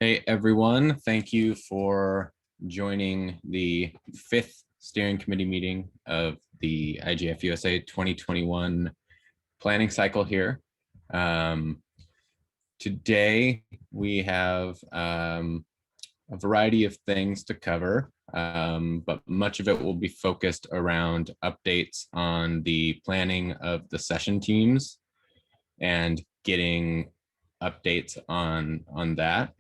Hey everyone, thank you for joining the 5th steering committee meeting of the IGF-USA 2021 planning cycle here. Today we have a variety of things to cover, but much of it will be focused around updates on the planning of the session teams and getting updates on that.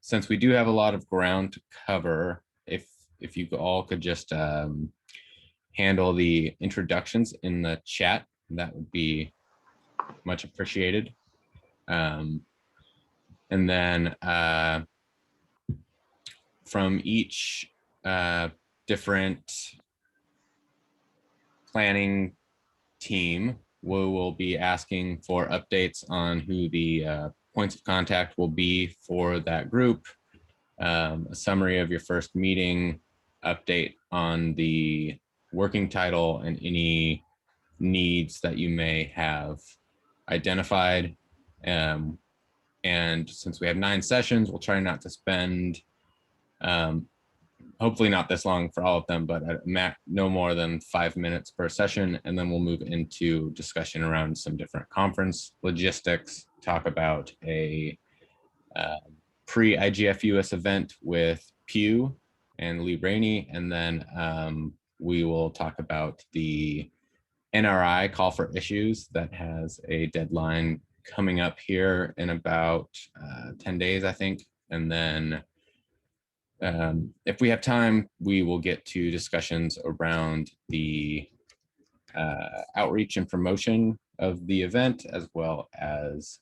Since we do have a lot of ground to cover, if you all could just handle the introductions in the chat, that would be much appreciated. And then from each different planning team, we will be asking for updates on who the points of contact will be for that group, a summary of your first meeting, update on the working title, and any needs that you may have identified. And since we have 9 sessions, we'll try not to spend hopefully not this long for all of them, but no more than 5 minutes per session. And then we'll move into discussion around some different conference logistics, talk about a pre-IGF-US event with Pew and Lee Rainey, and then we will talk about the NRI call for issues that has a deadline coming up here in about 10 days, I think. And then if we have time, we will get to discussions around the outreach and promotion of the event, as well as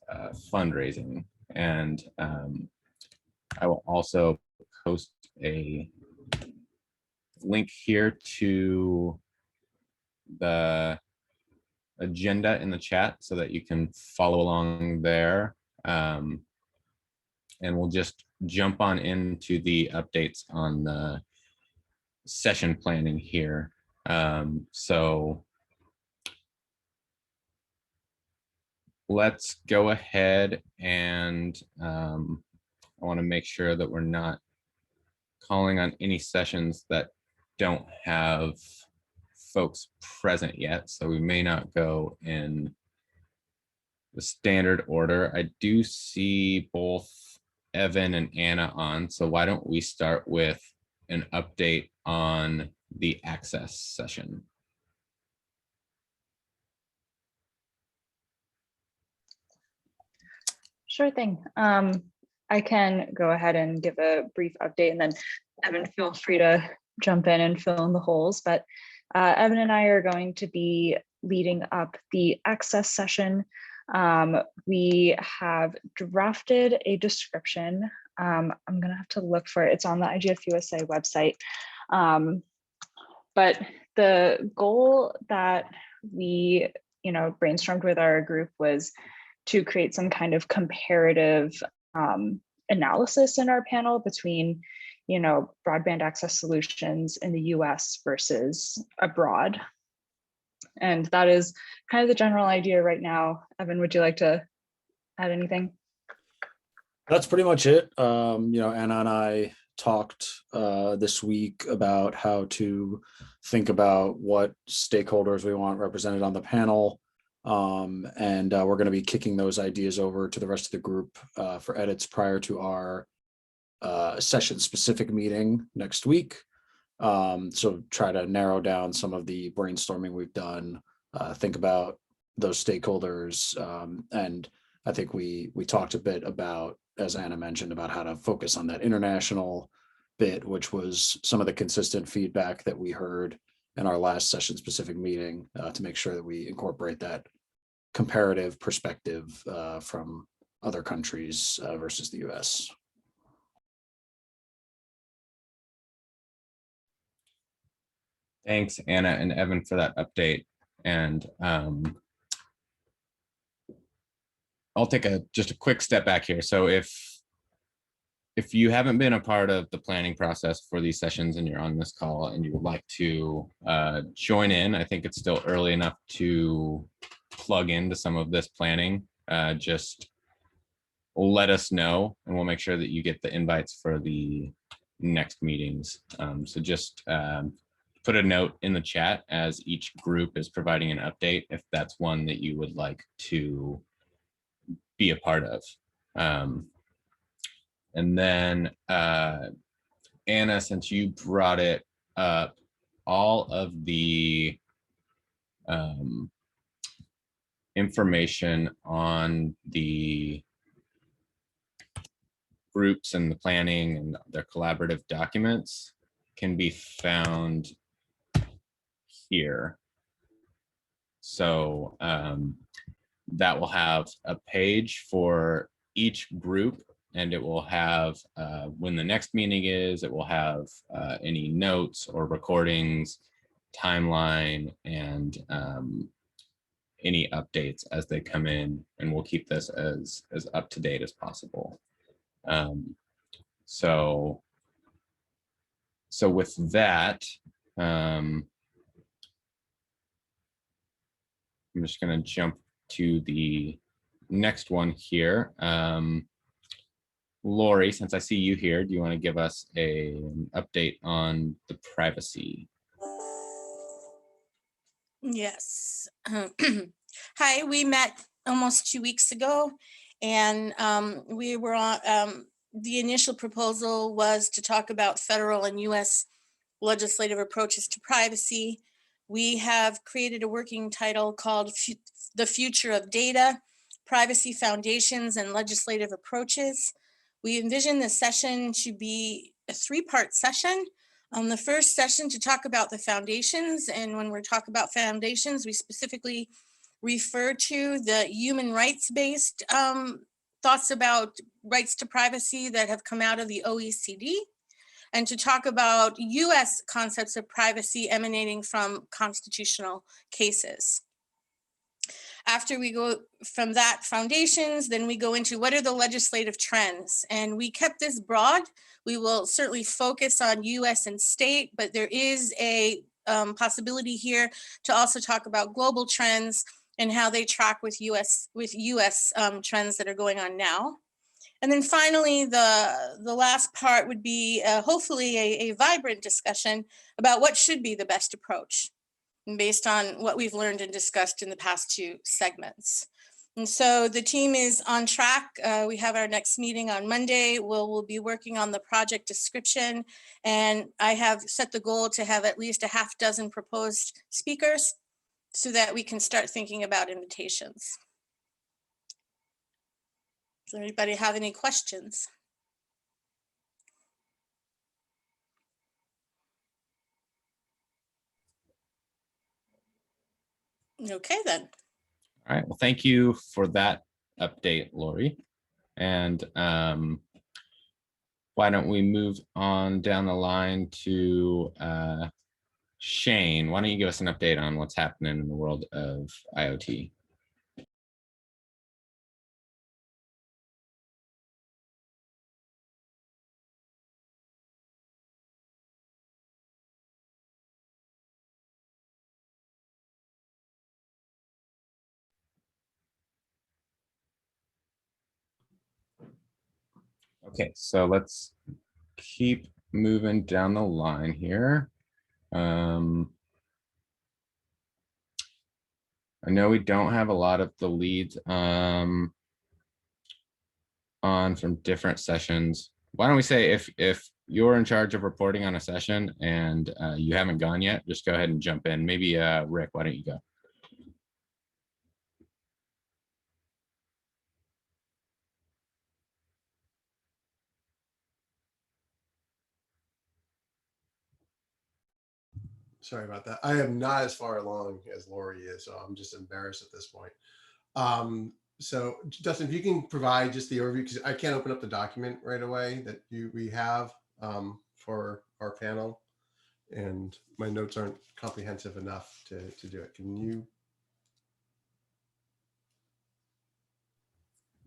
fundraising. And I will also post a link here to the agenda in the chat so that you can follow along there. And we'll just jump on into the updates on the session planning here. So let's go ahead and I want to make sure that we're not calling on any sessions that don't have folks present yet. So we may not go in the standard order. I do see both Evan and Anna on, so why don't we start with an update on the access session? Sure thing. I can go ahead and give a brief update, and then Evan, feel free to jump in and fill in the holes. But Evan and I are going to be leading up the access session. We have drafted a description. I'm going to have to look for it. It's on the IGF-USA website. But the goal that we, brainstormed with our group was to create some kind of comparative analysis in our panel between, broadband access solutions in the US versus abroad. And that is kind of the general idea right now. Evan, would you like to add anything? That's pretty much it. Anna and I talked this week about how to think about what stakeholders we want represented on the panel. And we're going to be kicking those ideas over to the rest of the group for edits prior to our session-specific meeting next week. So try to narrow down some of the brainstorming we've done, think about those stakeholders. And I think we talked a bit about, as Anna mentioned, about how to focus on that international bit, which was some of the consistent feedback that we heard in our last session-specific meeting, to make sure that we incorporate that comparative perspective from other countries versus the US. Thanks, Anna and Evan, for that update. And I'll take just a quick step back here. So if you haven't been a part of the planning process for these sessions and you're on this call and you would like to join in, I think it's still early enough to plug into some of this planning. just let us know, and we'll make sure that you get the invites for the next meetings. So just put a note in the chat as each group is providing an update if that's one that you would like to be a part of. And then Anna, since you brought it up, all of the information on the groups and the planning and their collaborative documents can be found here. So that will have a page for each group, and it will have when the next meeting is, it will have any notes or recordings, timeline, and any updates as they come in, and we'll keep this as up to date as possible. So with that, I'm just going to jump to the next one here. Lori, since I see you here, do you want to give us an update on the privacy? Yes. Hi, we met almost 2 weeks ago, and we were on, the initial proposal was to talk about federal and US legislative approaches to privacy. We have created a working title called The Future of Data, Privacy Foundations and Legislative Approaches. We envision this session to be a 3-part session. The first session to talk about the foundations, and when we talk about foundations, we specifically refer to the human rights-based thoughts about rights to privacy that have come out of the OECD, and to talk about US concepts of privacy emanating from constitutional cases. After we go from that foundations, then we go into what are the legislative trends, and we kept this broad. We will certainly focus on US and state, but there is a possibility here to also talk about global trends and how they track with US trends that are going on now. And then finally, the last part would be hopefully a vibrant discussion about what should be the best approach based on what we've learned and discussed in the past 2 segments. And so the team is on track. We have our next meeting on Monday. We'll be working on the project description, and I have set the goal to have at least a half dozen proposed speakers so that we can start thinking about invitations. Does anybody have any questions? Okay, then. All right, well, thank you for that update, Lori. And why don't we move on down the line to Shane? Why don't you give us an update on what's happening in the world of IoT? Okay, so let's keep moving down the line here. I know we don't have a lot of the leads on from different sessions. Why don't we say if you're in charge of reporting on a session and you haven't gone yet, just go ahead and jump in. Maybe Rick, why don't you go? Sorry about that. I am not as far along as Lori is, so I'm just embarrassed at this point. So Dustin, if you can provide just the overview, because I can't open up the document right away that we have for our panel, and my notes aren't comprehensive enough to do it. Can you?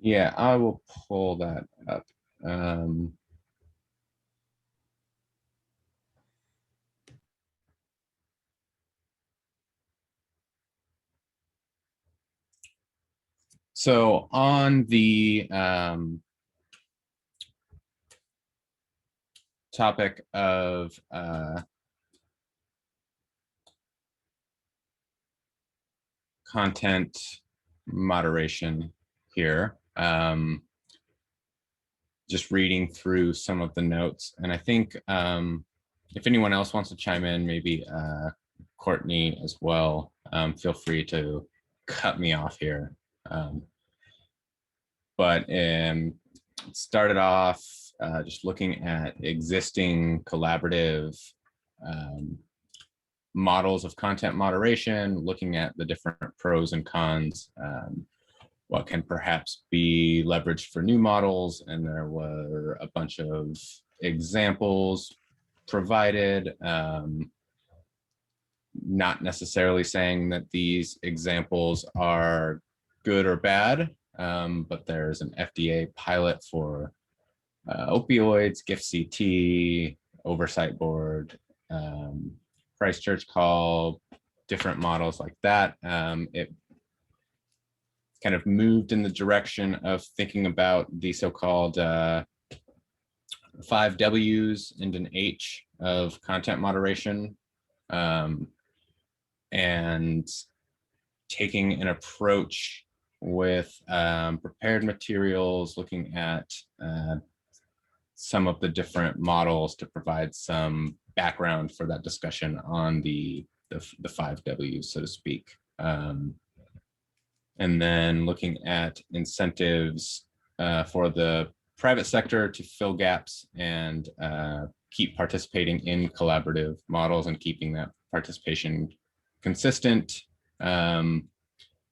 Yeah, I will pull that up. So on the topic of content moderation here, just reading through some of the notes, and I think if anyone else wants to chime in, maybe Courtney as well, feel free to cut me off here. But it started off just looking at existing collaborative models of content moderation, looking at the different pros and cons, what can perhaps be leveraged for new models, and there were a bunch of examples provided, not necessarily saying that these examples are good or bad, but there's an FDA pilot for opioids, GIF-CT, oversight board, Christchurch call, different models like that. It kind of moved in the direction of thinking about the so-called 5 W's and an H of content moderation, and taking an approach with prepared materials, looking at some of the different models to provide some background for that discussion on the 5 W's, so to speak. And then looking at incentives for the private sector to fill gaps and keep participating in collaborative models and keeping that participation consistent,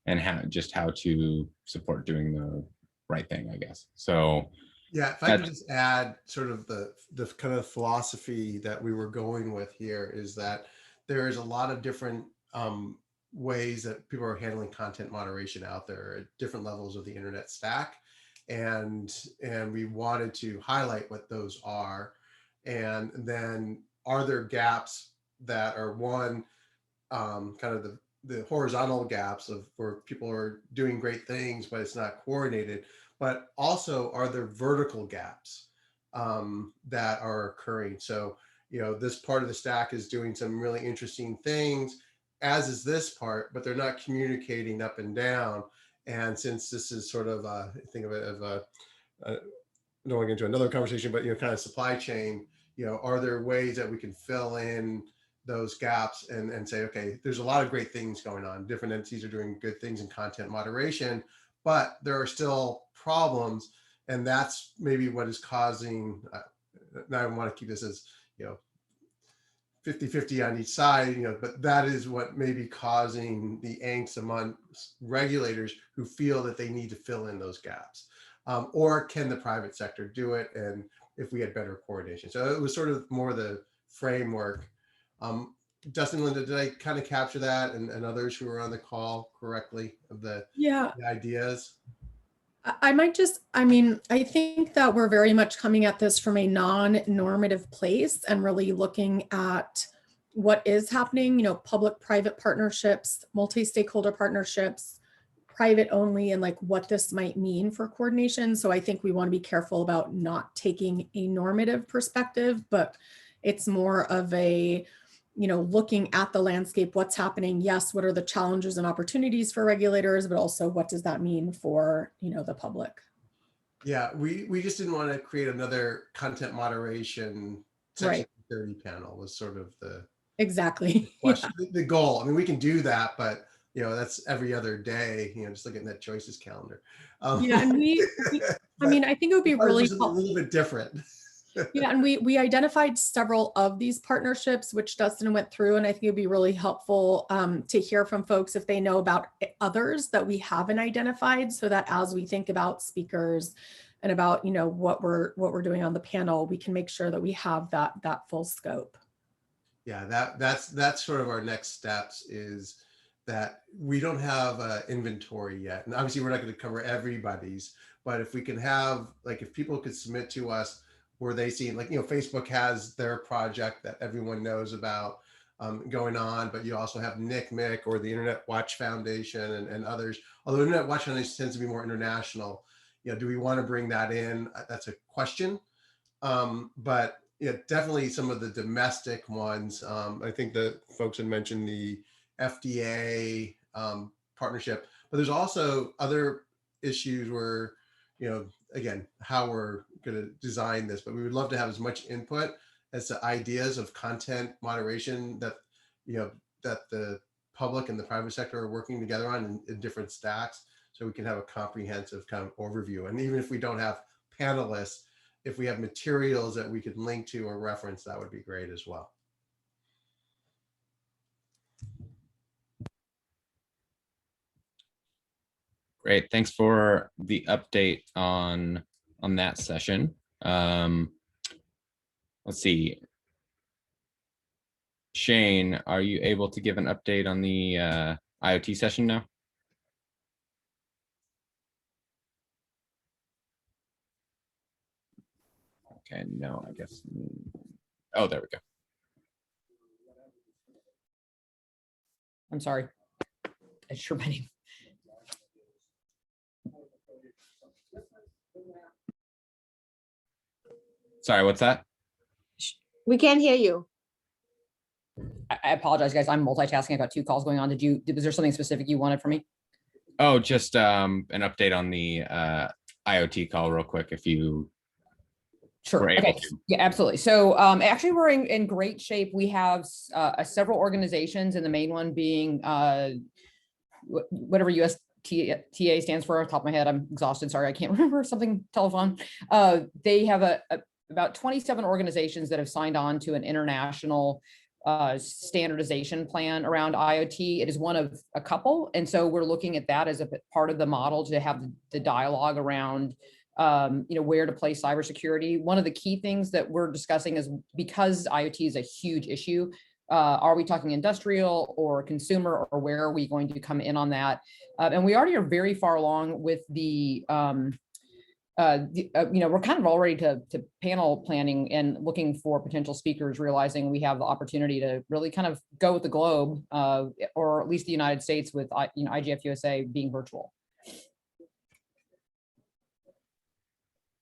and how to support doing the right thing, I guess. So yeah, if I could just add sort of the kind of philosophy that we were going with here is that there is a lot of different ways that people are handling content moderation out there at different levels of the internet stack. And we wanted to highlight what those are. And then are there gaps that are one, kind of the horizontal gaps of where people are doing great things, but it's not coordinated, but also are there vertical gaps that are occurring? So, you know, this part of the stack is doing some really interesting things, as is this part, but they're not communicating up and down. And since this is sort of, think of it as I don't want to get into another conversation, but, you know, kind of supply chain, you know, are there ways that we can fill in those gaps and say, okay, there's a lot of great things going on. Different entities are doing good things in content moderation, but there are still problems. And that's maybe what is causing, now I want to keep this as, you know, 50-50 on each side, you know, but that is what may be causing the angst among regulators who feel that they need to fill in those gaps. Or can the private sector do it? And if we had better coordination. So it was sort of more the framework. Dustin, Linda, did I kind of capture that and others who were on the call correctly of the ideas? I might just, I mean, I think that we're very much coming at this from a non-normative place and really looking at what is happening, you know, public-private partnerships, multi-stakeholder partnerships, private only, and like what this might mean for coordination. So I think we want to be careful about not taking a normative perspective, but it's more of a, you know, looking at the landscape, what's happening. Yes, what are the challenges and opportunities for regulators, but also what does that mean for, you know, the public? Yeah, we just didn't want to create another content moderation section 30 panel was sort of the exactly question, the goal. I mean, we can do that, but you know, that's every other day, you know, just looking at that choices calendar. Yeah, and I mean, I think it would be really a little bit different. Yeah, and we identified several of these partnerships, which Dustin went through, and I think it'd be really helpful to hear from folks if they know about others that we haven't identified, so that as we think about speakers and about, you know, what we're doing on the panel, we can make sure that we have that full scope. Yeah, that's sort of our next steps, is that we don't have an inventory yet, and obviously we're not going to cover everybody's, but if we can have, like, if people could submit to us where they see, like, you know, Facebook has their project that everyone knows about. going on, but you also have NICMIC or the Internet Watch Foundation and others. Although Internet Watch Foundation tends to be more international, do we want to bring that in? That's a question. But definitely some of the domestic ones. I think the folks had mentioned the FDA partnership, but there's also other issues where, again, how we're going to design this, but we would love to have as much input as to ideas of content moderation that, that the public and the private sector are working together on in different stacks, so we can have a comprehensive kind of overview. And even if we don't have panelists, if we have materials that we could link to or reference, that would be great as well. Great, thanks for the update on that session. Let's see. Shane, are you able to give an update on the IoT session now? Okay, no, I guess. Oh, there we go. I'm sorry. I sure my name. Sorry, what's that? We can't hear you. I apologize, guys. I'm multitasking. I got 2 calls going on. Was there something specific you wanted from me? Oh, just an update on the IoT call real quick, if you Sure. were able Okay. to. Yeah, absolutely. So actually, we're in great shape. We have several organizations, and the main one being whatever USTA stands for. Off the top of my head, I'm exhausted. Sorry, I can't remember something telephone. They have about 27 organizations that have signed on to an international standardization plan around IoT. It is one of a couple. And so we're looking at that as a part of the model to have the dialogue around where to place cybersecurity. One of the key things that we're discussing is, because IoT is a huge issue, are we talking industrial or consumer, or where are we going to come in on that? And we already are very far along with the we're kind of already to panel planning and looking for potential speakers, realizing we have the opportunity to really kind of go with the globe, or at least the United States, with IGF-USA being virtual.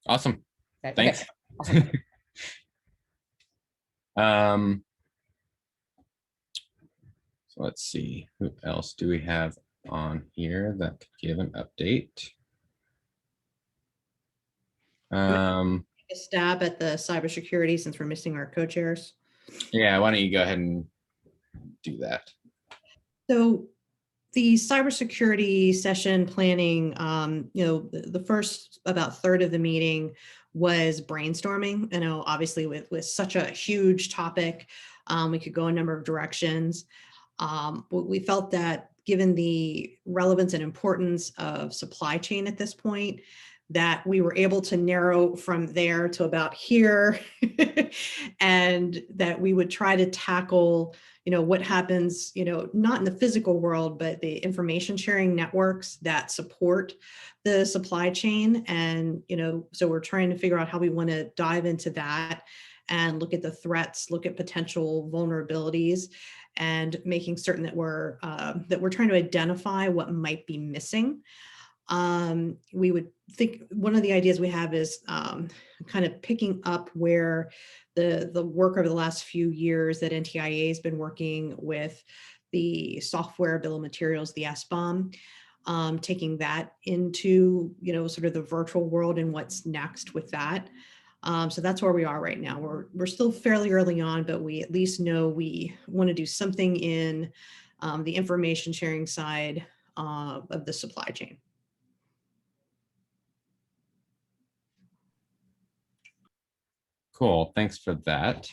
Awesome. Okay. Thanks. Okay. Awesome. So let's see, who else do we have on here that could give an update? A stab at the cybersecurity, since we're missing our co-chairs. Yeah, why don't you go ahead and do that? So the cybersecurity session planning, the first about third of the meeting was brainstorming. Obviously with such a huge topic, we could go a number of directions. We felt that given the relevance and importance of supply chain at this point, that we were able to narrow from there to about here, and that we would try to tackle, what happens, not in the physical world, but the information sharing networks that support the supply chain. And, so we're trying to figure out how we want to dive into that and look at the threats, look at potential vulnerabilities, and making certain that we're trying to identify what might be missing. We would think one of the ideas we have is kind of picking up where the work over the last few years that NTIA has been working with the software bill of materials, the SBOM, taking that into, sort of the virtual world and what's next with that. So that's where we are right now. We're still fairly early on, but we at least know we want to do something in the information sharing side of the supply chain. Cool, thanks for that.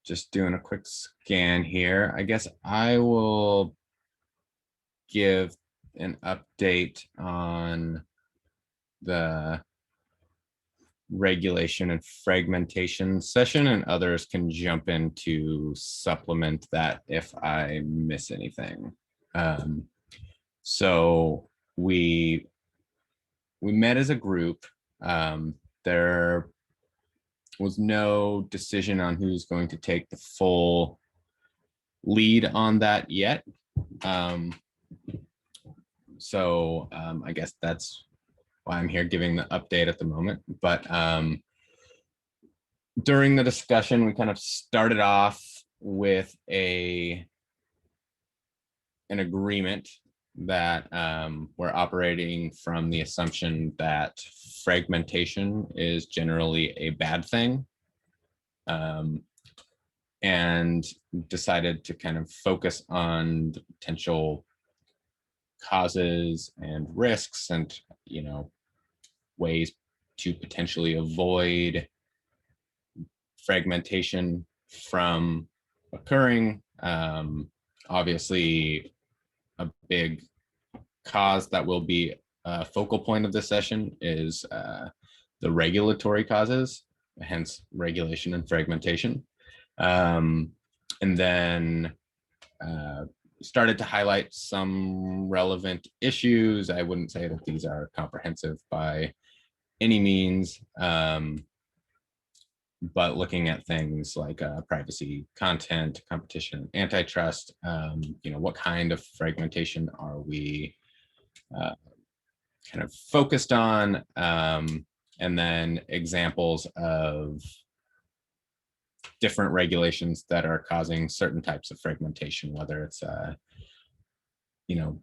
Just doing a quick scan here. I guess I will give an update on the regulation and fragmentation session, and others can jump in to supplement that if I miss anything. So we met as a group. There was no decision on who's going to take the full lead on that yet. So I guess that's why I'm here giving the update at the moment. But during the discussion, we kind of started off with an agreement that we're operating from the assumption that fragmentation is generally a bad thing, and decided to kind of focus on the potential causes and risks and, you know, ways to potentially avoid fragmentation from occurring. Obviously, a big cause that will be a focal point of this session is the regulatory causes, hence regulation and fragmentation. And then started to highlight some relevant issues. I wouldn't say that these are comprehensive by any means, but looking at things like privacy, content, competition, antitrust, you know, what kind of fragmentation are we kind of focused on, and then examples of different regulations that are causing certain types of fragmentation, whether it's you know,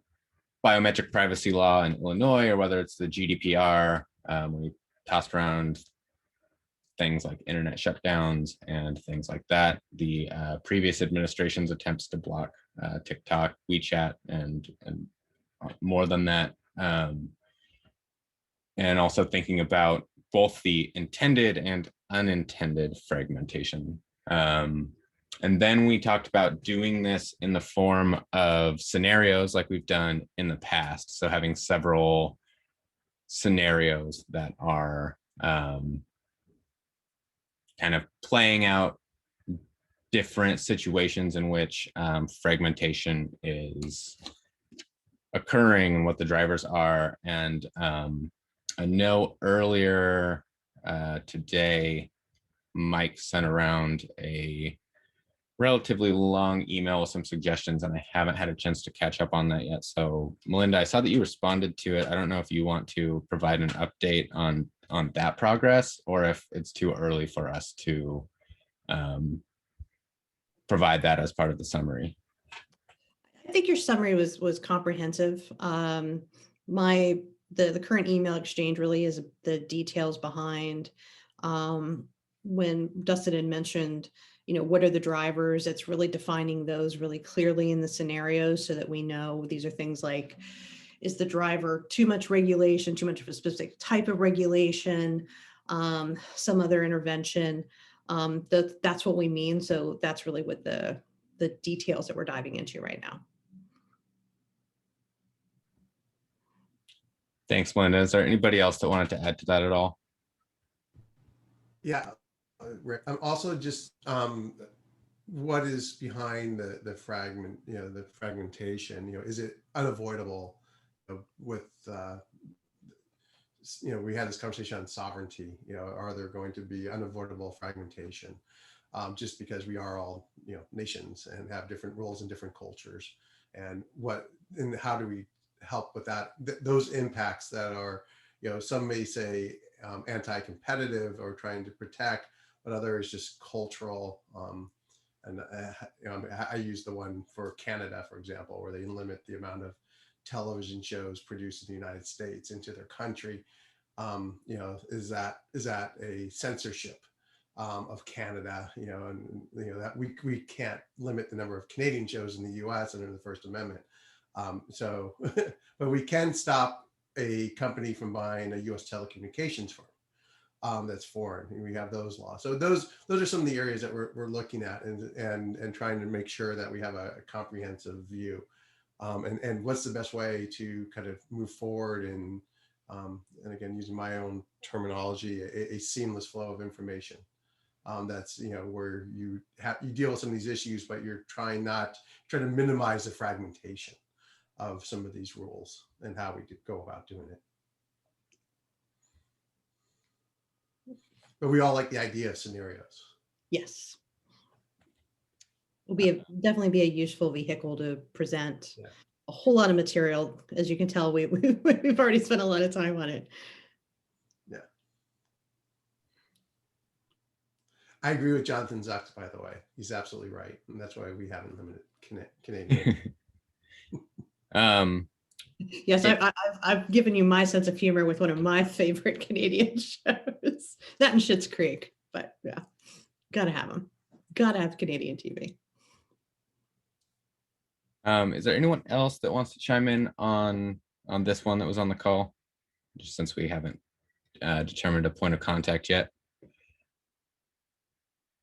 biometric privacy law in Illinois, or whether it's the GDPR. We tossed around things like internet shutdowns and things like that. The previous administration's attempts to block TikTok, WeChat, and more than that. And also thinking about both the intended and unintended fragmentation. And then we talked about doing this in the form of scenarios like we've done in the past. So having several scenarios that are kind of playing out different situations in which fragmentation is occurring and what the drivers are. And I know earlier today, Mike sent around a relatively long email with some suggestions, and I haven't had a chance to catch up on that yet. So Melinda, I saw that you responded to it. I don't know if you want to provide an update on that progress, or if it's too early for us to provide that as part of the summary. I think your summary was comprehensive. The current email exchange really is the details behind when Dustin had mentioned, you know, what are the drivers? It's really defining those really clearly in the scenarios so that we know these are things like, is the driver too much regulation, too much of a specific type of regulation, some other intervention. That's what we mean. So that's really what the details that we're diving into right now. Thanks, Melinda. Is there anybody else that wanted to add to that at all? Yeah, Rick, I'm also just what is behind the fragment, you know, the fragmentation, you know, is it unavoidable with, you know, we had this conversation on sovereignty, you know, are there going to be unavoidable fragmentation just because we are all, you know, nations and have different rules and different cultures, and how do we help with that, those impacts that are, you know, some may say anti-competitive or trying to protect, but others just cultural. And you know, I use the one for Canada, for example, where they limit the amount of television shows produced in the United States into their country. You know, is that a censorship of Canada? You know, and you know that we can't limit the number of Canadian shows in the U.S. under the First Amendment. So, but we can stop a company from buying a U.S. telecommunications firm that's foreign. And we have those laws. So those are some of the areas that we're looking at and trying to make sure that we have a comprehensive view. And what's the best way to kind of move forward and again, using my own terminology, a seamless flow of information. That's, you know, where you deal with some of these issues, but you're trying to minimize the fragmentation of some of these rules and how we go about doing it. But we all like the idea of scenarios. Yes. Will definitely be a useful vehicle to present a whole lot of material. As you can tell, we've already spent a lot of time on it. Yeah. I agree with Jonathan Zucks, by the way. He's absolutely right. And that's why we haven't limited Canadian. Yes, I've given you my sense of humor with one of my favorite Canadian shows. That and Schitt's Creek, but yeah, gotta have them. Gotta have Canadian TV. Is there anyone else that wants to chime in on this one that was on the call? Just since we haven't determined a point of contact yet.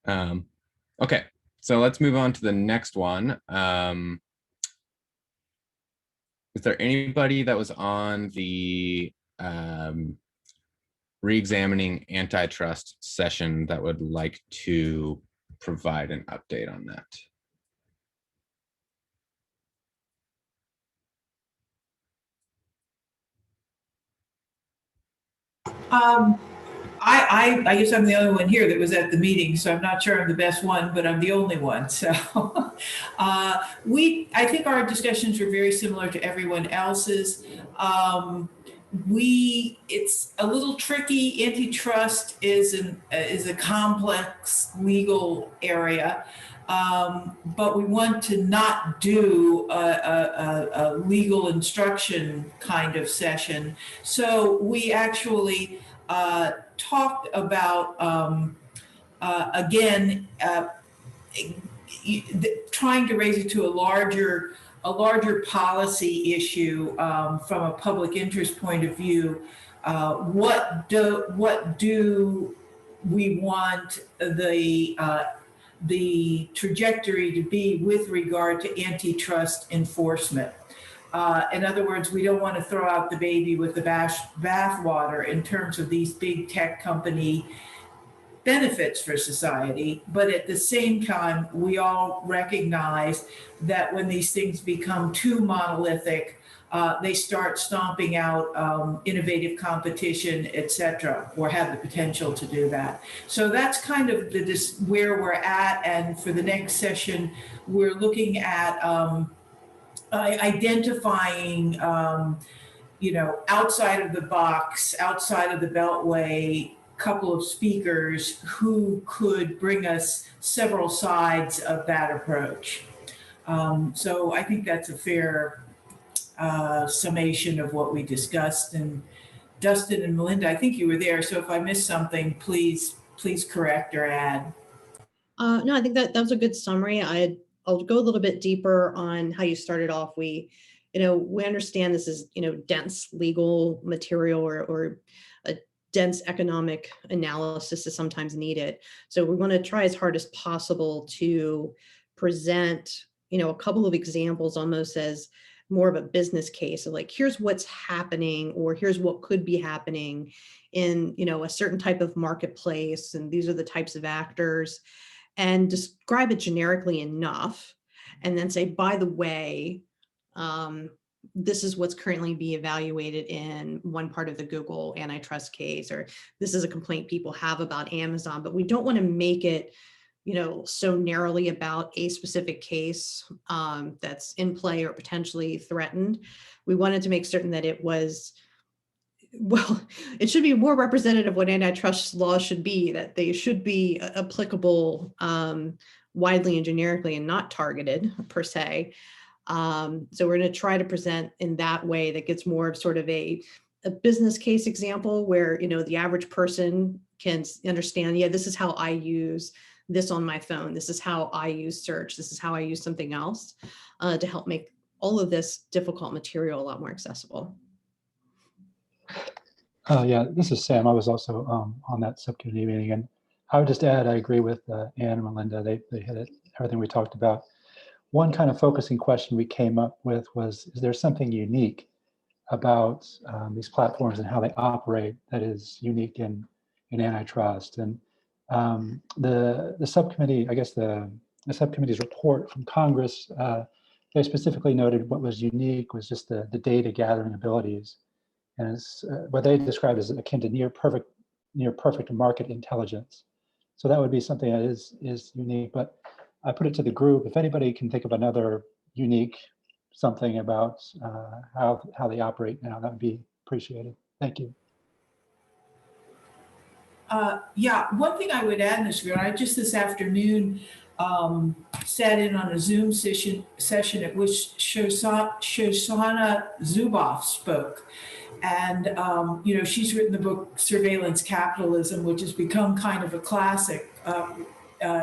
Okay, so let's move on to the next one. Is there anybody that was on the re-examining antitrust session that would like to provide an update on that? I guess I'm the only one here that was at the meeting, so I'm not sure I'm the best one, but I'm the only one. So I think our discussions were very similar to everyone else's. It's a little tricky. Antitrust is a complex legal area. But we want to not do a legal instruction kind of session. So we actually talked about, again, trying to raise it to a larger policy issue from a public interest point of view. What do we want the trajectory to be with regard to antitrust enforcement? In other words, we don't want to throw out the baby with the bathwater in terms of these big tech company benefits for society. But at the same time, we all recognize that when these things become too monolithic, they start stomping out innovative competition, et cetera, or have the potential to do that. So that's kind of where we're at. And for the next session, we're looking at identifying, outside of the box, outside of the beltway, couple of speakers who could bring us several sides of that approach. So I think that's a fair summation of what we discussed. And Dustin and Melinda, I think you were there. So if I missed something, please correct or add. No, I think that was a good summary. I'll go a little bit deeper on how you started off. We understand this is, dense legal material or a dense economic analysis is sometimes needed. So we're going to try as hard as possible to present, a couple of examples almost as more of a business case of like, here's what's happening, or here's what could be happening in, a certain type of marketplace. And these are the types of actors, and describe it generically enough. And then say, by the way, this is what's currently being evaluated in one part of the Google antitrust case, or this is a complaint people have about Amazon, but we don't want to make it, so narrowly about a specific case that's in play or potentially threatened. We wanted to make certain that it was, it should be more representative of what antitrust laws should be, that they should be applicable widely and generically and not targeted per se. So we're going to try to present in that way that gets more of sort of a business case example where, the average person can understand, yeah, this is how I use this on my phone. This is how I use search. This is how I use something else to help make all of this difficult material a lot more accessible. Yeah, this is Sam. I was also on that subcommittee meeting, and I would just add, I agree with Ann and Melinda. They hit it, everything we talked about. One kind of focusing question we came up with was, is there something unique about these platforms and how they operate that is unique in antitrust? And the subcommittee, I guess the subcommittee's report from Congress, they specifically noted what was unique was just the data gathering abilities. And it's what they described as akin to near perfect near perfect market intelligence. So that would be something that is unique. But I put it to the group. If anybody can think of another unique something about how they operate now, that would be appreciated. Thank you. Yeah, one thing I would add in this regard, I just this afternoon sat in on a Zoom session at which Shoshana Zuboff spoke. And, you know, she's written the book Surveillance Capitalism, which has become kind of a classic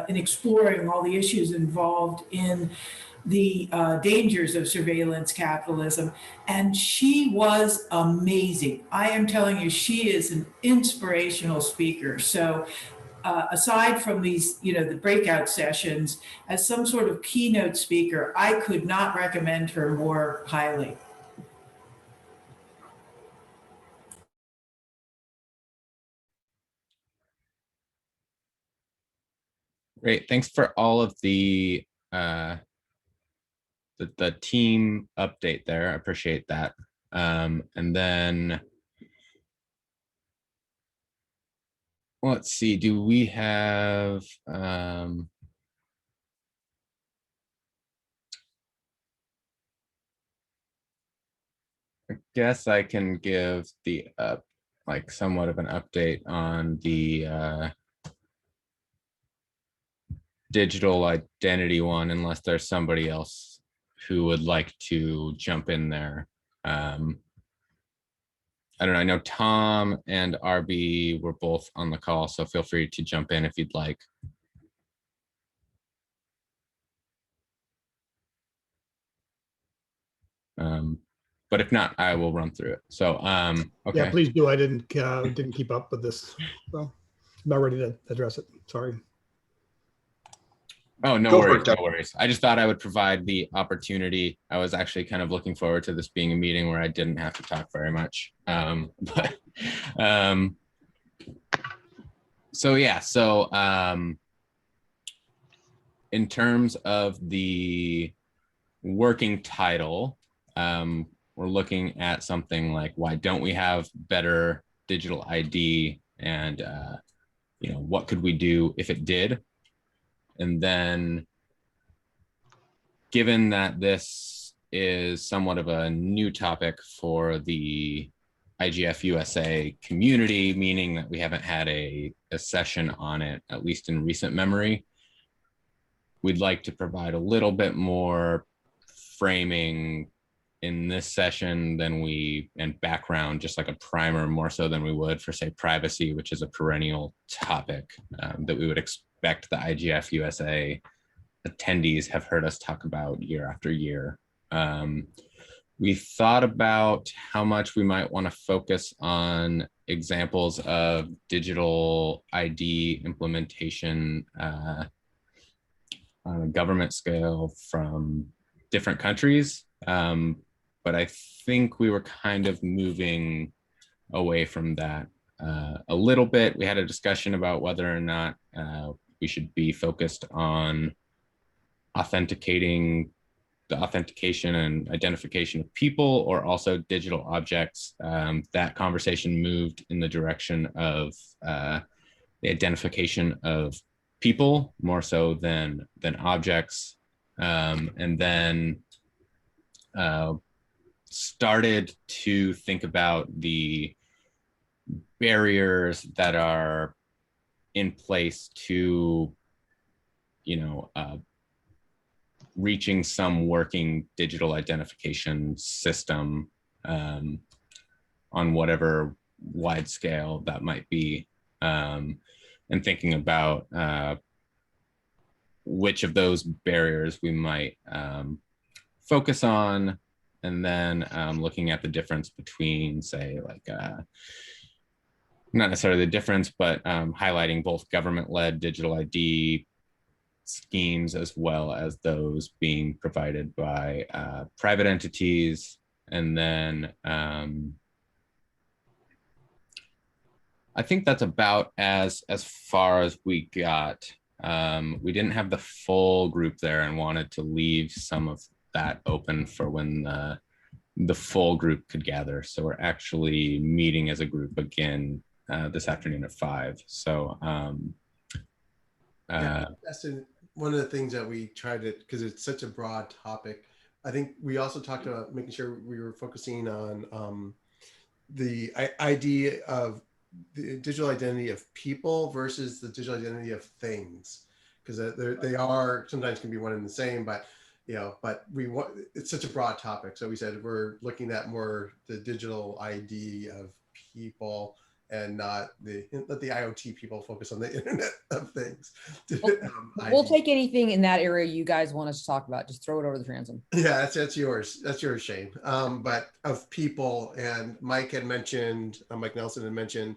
in exploring all the issues involved in the dangers of surveillance capitalism. And she was amazing. I am telling you, she is an inspirational speaker. So aside from these, you know, the breakout sessions, as some sort of keynote speaker, I could not recommend her more highly. Great. Thanks for all of the team update there. I appreciate that. And then let's see, do we have I guess I can give the like somewhat of an update on the digital identity one, unless there's somebody else who would like to jump in there. I don't know. I know Tom and RB were both on the call, so feel free to jump in if you'd like. But if not, I will run through it. So, okay. Yeah, please do. I didn't keep up with this. So I'm not ready to address it. Sorry. Oh, no worries, no worries. I just thought I would provide the opportunity. I was actually kind of looking forward to this being a meeting where I didn't have to talk very much. So yeah, so in terms of the working title, we're looking at something like, why don't we have better digital ID? And you know, what could we do if it did? And then, given that this is somewhat of a new topic for the IGF-USA community, meaning that we haven't had a session on it, at least in recent memory, we'd like to provide a little bit more framing in this session and background, just like a primer, more so than we would for, say, privacy, which is a perennial topic that we would expect the IGF-USA attendees have heard us talk about year after year. We thought about how much we might want to focus on examples of digital ID implementation on a government scale from different countries. But I think we were kind of moving away from that a little bit. We had a discussion about whether or not we should be focused on authentication and identification of people, or also digital objects. That conversation moved in the direction of the identification of people more so than objects, and then started to think about the barriers that are in place to, you know, reaching some working digital identification system on whatever wide scale that might be, and thinking about which of those barriers we might focus on, and then looking at the difference between, say, like, not necessarily the difference, but highlighting both government-led digital ID schemes as well as those being provided by private entities. And then I think that's about as far as we got. We didn't have the full group there and wanted to leave some of that open for when the full group could gather. So we're actually meeting as a group again this afternoon at 5. So that's one of the things that we tried to, because it's such a broad topic. I think we also talked about making sure we were focusing on the idea of the digital identity of people versus the digital identity of things, because they are sometimes can be one and the same, but but we want, it's such a broad topic. So we said we're looking at more the digital ID of people and not let the IoT people focus on the Internet of Things. We'll take anything in that area you guys want us to talk about. Just throw it over the transom. Yeah, that's yours. That's yours, Shane. But of people, and Mike had mentioned, Mike Nelson had mentioned,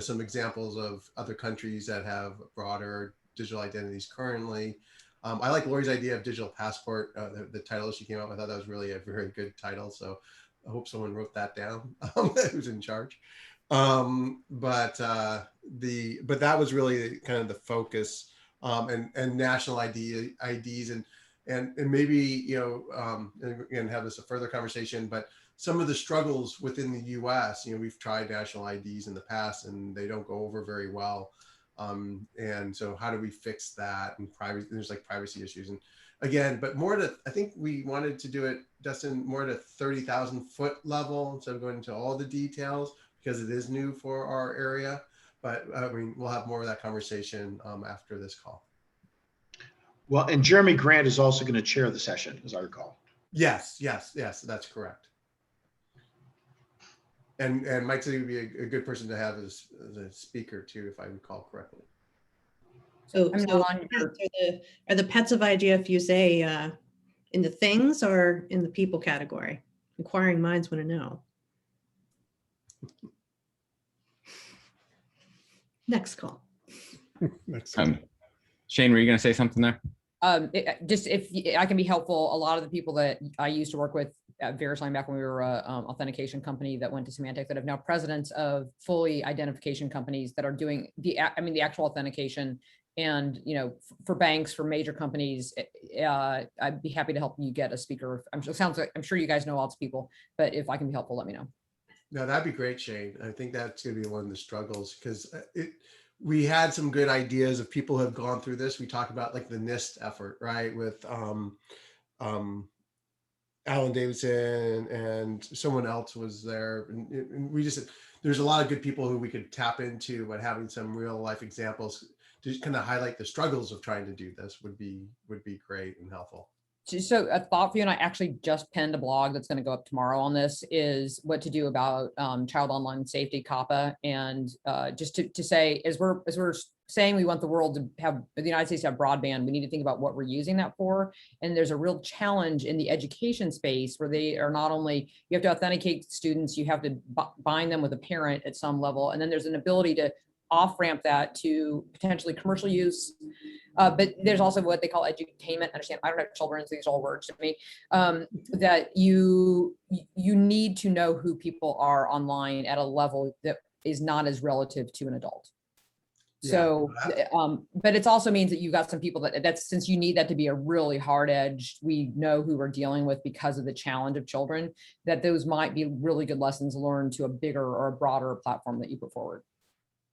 some examples of other countries that have broader digital identities currently. I like Lori's idea of digital passport, the title she came up with. I thought that was really a very good title. So I hope someone wrote that down, who's in charge. But that was really kind of the focus, and national IDs and maybe, and again, have this a further conversation, but some of the struggles within the US, we've tried national IDs in the past and they don't go over very well. And so how do we fix that? And privacy, there's like privacy issues. And again, but more to, I think we wanted to do it, Dustin, more to 30,000 foot level instead of going into all the details, because it is new for our area. But I mean, we'll have more of that conversation after this call. Well, and Jeremy Grant is also going to chair the session, as I recall. Yes, that's correct. And Mike said he would be a good person to have as a speaker too, if I recall correctly. So are the pets of IGF-USA in the things or in the people category? Inquiring minds want to know. Next call. Next. Shane, were you going to say something there? Just if I can be helpful, a lot of the people that I used to work with at VeriSign back when we were an authentication company that went to Symantec that have now presidents of fully identification companies that are doing the actual authentication. And, for banks, for major companies, I'd be happy to help you get a speaker. I'm sure you guys know lots of people, but if I can be helpful, let me know. No, that'd be great, Shane. I think that's going to be one of the struggles, because we had some good ideas of people who have gone through this. We talked about like the NIST effort, right? With Alan Davidson and someone else was there. And we just, there's a lot of good people who we could tap into, but having some real life examples to kind of highlight the struggles of trying to do this would be great and helpful. So a thought for you, and I actually just penned a blog that's going to go up tomorrow on this, is what to do about child online safety, COPPA, and just to say, as we're saying we want the world to have, the United States to have broadband, we need to think about what we're using that for. And there's a real challenge in the education space where they are not only, you have to authenticate students, you have to bind them with a parent at some level, and then there's an ability to off-ramp that to potentially commercial use. But there's also what they call edutainment. Understand, I don't have children, so these are all words to me. That you need to know who people are online at a level that is not as relative to an adult. So, but it also means that you've got some people that's since you need that to be a really hard edge, we know who we're dealing with because of the challenge of children, that those might be really good lessons learned to a bigger or a broader platform that you put forward.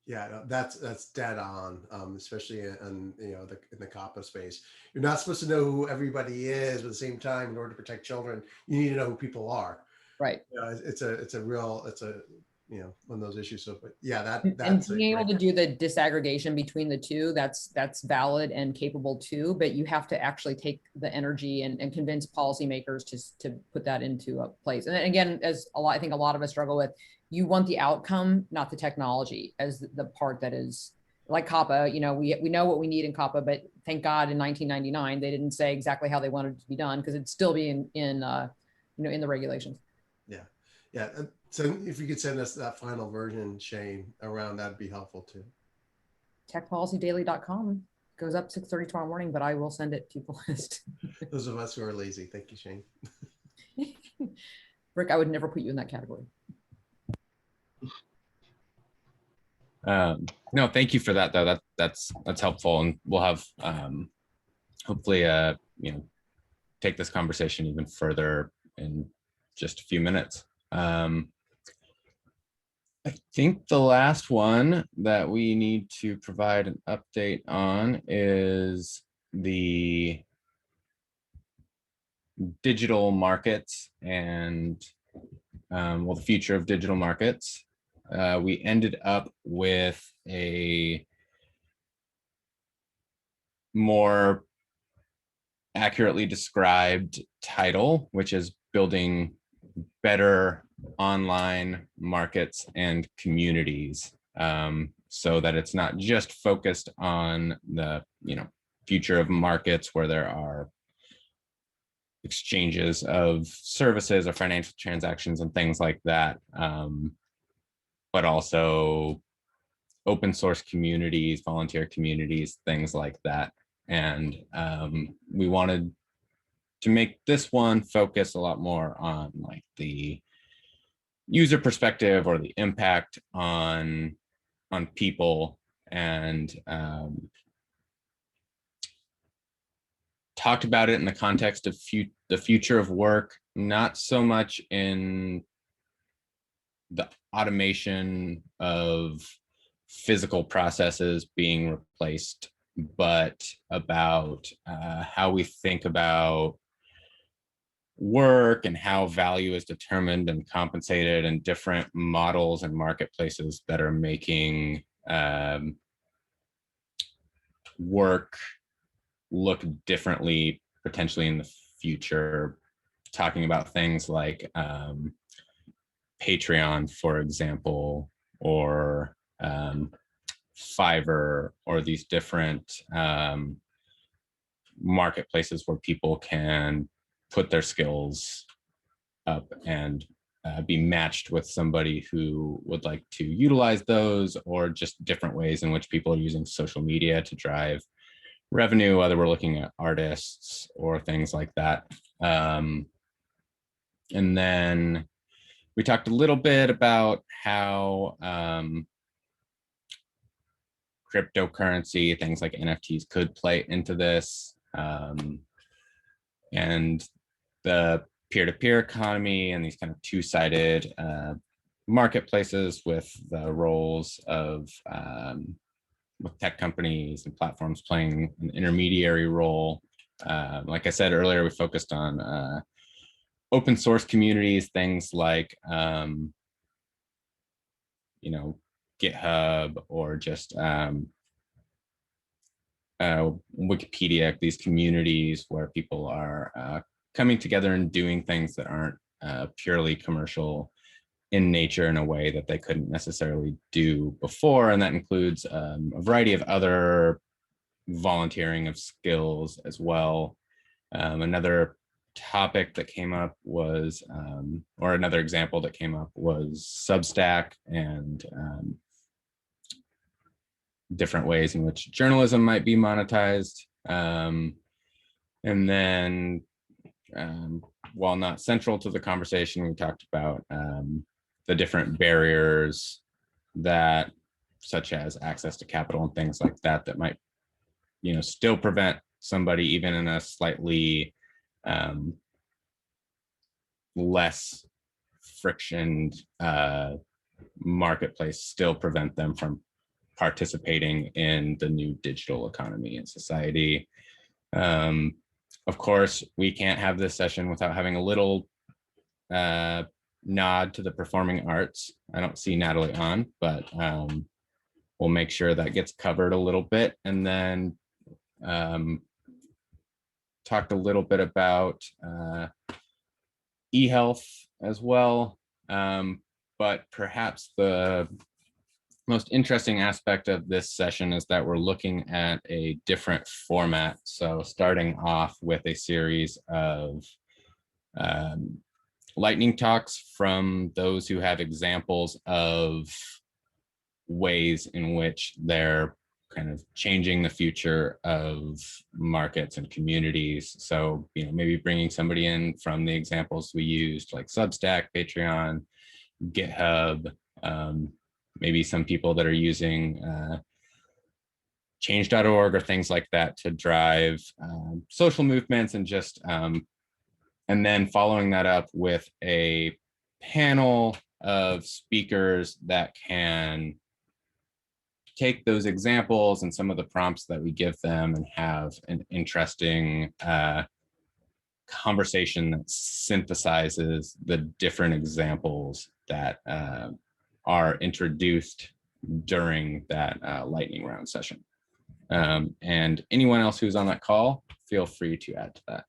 Yeah, that's dead on, especially in the COPPA space. You're not supposed to know who everybody is, but at the same time, in order to protect children, you need to know who people are. Right. It's one of those issues. So, but yeah, that's and being able to do the disaggregation between the two, that's valid and capable too. But you have to actually take the energy and convince policymakers to put that into a place. And then again, I think a lot of us struggle with. You want the outcome, not the technology, as the part that is like COPPA. We know what we need in COPPA, but thank God in 1999 they didn't say exactly how they wanted it to be done, because it'd still be in the regulations. Yeah. So if you could send us that final version, Shane, around, that'd be helpful too. Techpolicydaily.com goes up 6:30 tomorrow morning, but I will send it to the list. Those of us who are lazy, thank you, Shane. Rick, I would never put you in that category. No, thank you for that though. That's helpful, and we'll have hopefully take this conversation even further in just a few minutes. I think the last one that we need to provide an update on is the digital markets and well, the future of digital markets. We ended up with a more accurately described title, which is building better online markets and communities, so that it's not just focused on the future of markets where there are exchanges of services or financial transactions and things like that, but also open source communities, volunteer communities, things like that. And we wanted to make this one focus a lot more on like the user perspective or the impact on people, and talked about it in the context of the future of work, not so much in the automation of physical processes being replaced, but about how we think about work and how value is determined and compensated, and different models and marketplaces that are making work look differently potentially in the future, talking about things like Patreon, for example, or Fiverr, or these different marketplaces where people can put their skills up and be matched with somebody who would like to utilize those, or just different ways in which people are using social media to drive revenue, whether we're looking at artists or things like that. And then we talked a little bit about how cryptocurrency, things like NFTs, could play into this, and the peer-to-peer economy and these kind of two-sided marketplaces with the roles of with tech companies and platforms playing an intermediary role. Like I said earlier, we focused on open source communities, things like GitHub, or just Wikipedia, these communities where people are coming together and doing things that aren't purely commercial in nature in a way that they couldn't necessarily do before. And that includes a variety of other volunteering of skills as well. Another topic that came up was, or another example that came up was Substack, and different ways in which journalism might be monetized. And then, while not central to the conversation, we talked about the different barriers that, such as access to capital and things like that, that might, still prevent somebody, even in a slightly less frictioned marketplace, still prevent them from participating in the new digital economy and society. Of course, we can't have this session without having a little nod to the performing arts. I don't see Natalie on, but we'll make sure that gets covered a little bit. And then talked a little bit about e-health as well. But perhaps the most interesting aspect of this session is that we're looking at a different format. So starting off with a series of lightning talks from those who have examples of ways in which they're kind of changing the future of markets and communities. So, maybe bringing somebody in from the examples we used, like Substack, Patreon, GitHub, maybe some people that are using change.org or things like that to drive social movements, and just and then following that up with a panel of speakers that can take those examples and some of the prompts that we give them and have an interesting conversation that synthesizes the different examples that are introduced during that lightning round session. And anyone else who's on that call, feel free to add to that.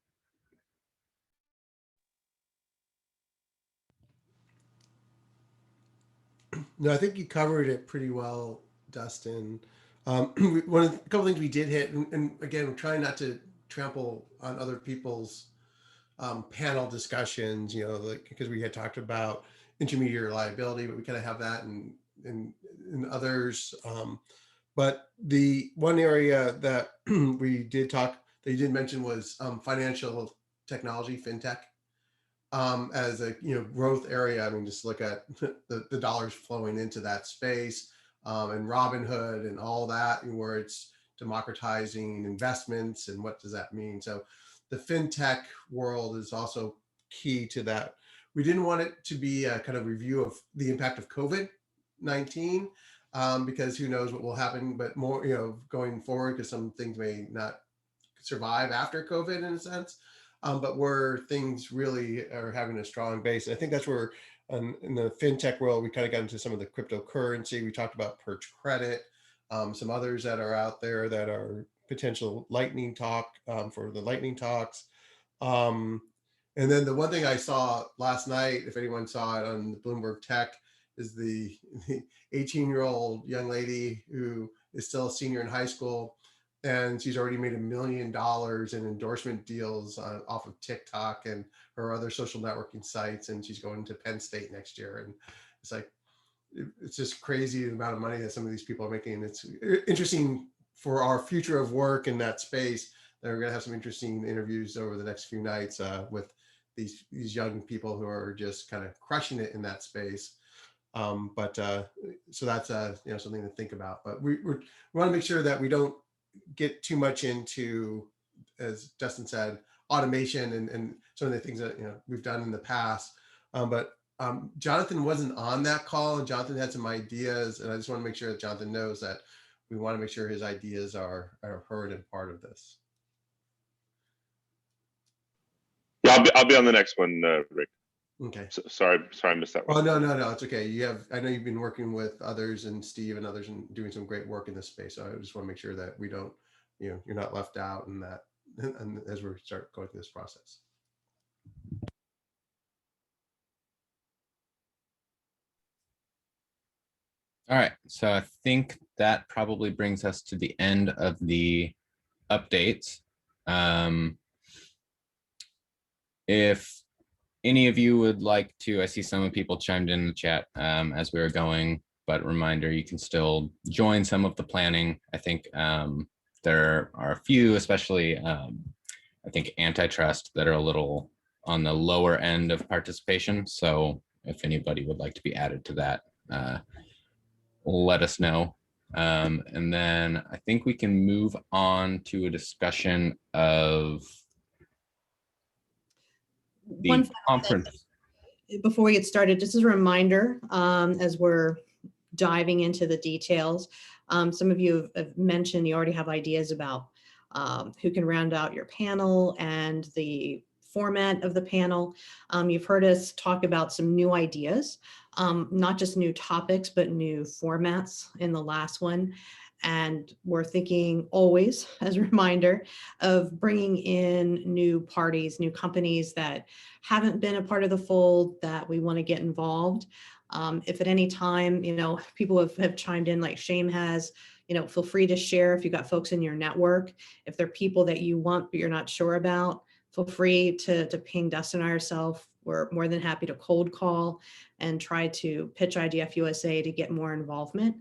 No, I think you covered it pretty well, Dustin. A couple things we did hit, and again, we're trying not to trample on other people's panel discussions, you know, like, because we had talked about intermediate reliability, but we kind of have that in others. But the one area that we did talk, that you did mention was financial technology, fintech, as a growth area. I mean, just look at the dollars flowing into that space, and Robinhood and all that, and where it's democratizing investments and what does that mean. So the fintech world is also key to that. We didn't want it to be a kind of review of the impact of COVID-19, because who knows what will happen, but more, going forward, because some things may not survive after COVID in a sense, but where things really are having a strong base. And I think that's where in the fintech world, we kind of got into some of the cryptocurrency. We talked about Perch Credit, some others that are out there that are potential lightning talk for the lightning talks. And then the one thing I saw last night, if anyone saw it on the Bloomberg Tech, is the 18-year-old young lady who is still a senior in high school, and she's already made $1 million in endorsement deals off of TikTok and her other social networking sites, and she's going to Penn State next year. And it's like, it's just crazy the amount of money that some of these people are making. It's interesting for our future of work in that space. That we're going to have some interesting interviews over the next few nights with these young people who are just kind of crushing it in that space. So that's something to think about. But we want to make sure that we don't get too much into, as Dustin said, automation and some of the things that we've done in the past. But Jonathan wasn't on that call, and Jonathan had some ideas, and I just want to make sure that Jonathan knows that we want to make sure his ideas are heard and part of this. Yeah, I'll be on the next one, Rick. Okay. So, sorry, I missed that one. Oh, no, it's okay. I know you've been working with others and Steve and others and doing some great work in this space. So I just want to make sure that we don't, you're not left out in that, and as we start going through this process. All right, so I think that probably brings us to the end of the updates. If any of you would like to, I see some of people chimed in the chat as we were going, but reminder, you can still join some of the planning. I think there are a few, especially I think antitrust, that are a little on the lower end of participation. So if anybody would like to be added to that, let us know. And then I think we can move on to a discussion of the conference. Before we get started, just as a reminder, as we're diving into the details, some of you have mentioned you already have ideas about who can round out your panel and the format of the panel. You've heard us talk about some new ideas, not just new topics, but new formats in the last one. And we're thinking always, as a reminder, of bringing in new parties, new companies that haven't been a part of the fold that we want to get involved. If at any time, people have chimed in like Shame has, feel free to share if you've got folks in your network. If they're people that you want, but you're not sure about, feel free to ping Dustin or yourself. We're more than happy to cold call and try to pitch IGF-USA to get more involvement.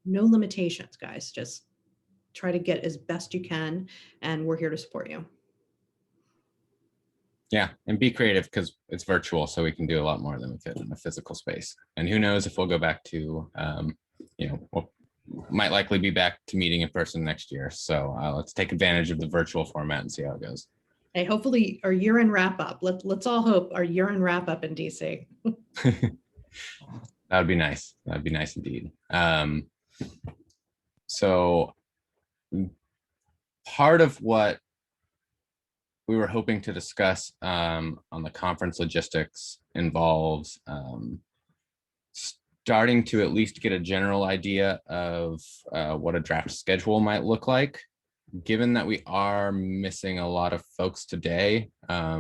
No limitations, guys. Just try to get as best you can, and we're here to support you. Yeah, and be creative because it's virtual, so we can do a lot more than we could in a physical space. And who knows if we'll go back to, we'll might likely be back to meeting in person next year. So let's take advantage of the virtual format and see how it goes. Hey, hopefully our year-end wrap-up. Let's all hope our year-end wrap-up in DC. That would be nice. That'd be nice indeed. So part of what we were hoping to discuss on the conference logistics involves starting to at least get a general idea of what a draft schedule might look like. Given that we are missing a lot of folks today, I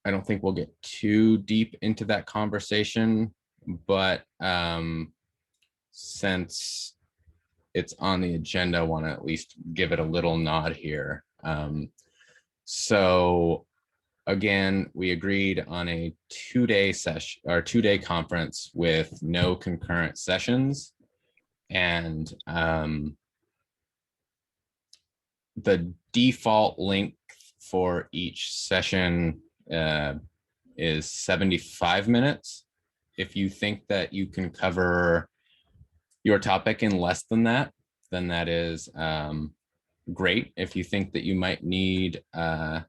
don't think we'll get too deep into that conversation, but since it's on the agenda, I want to at least give it a little nod here. So again, we agreed on a 2-day session or 2-day conference with no concurrent sessions. And the default length for each session is 75 minutes. If you think that you can cover your topic in less than that, then that is great. If you think that you might need a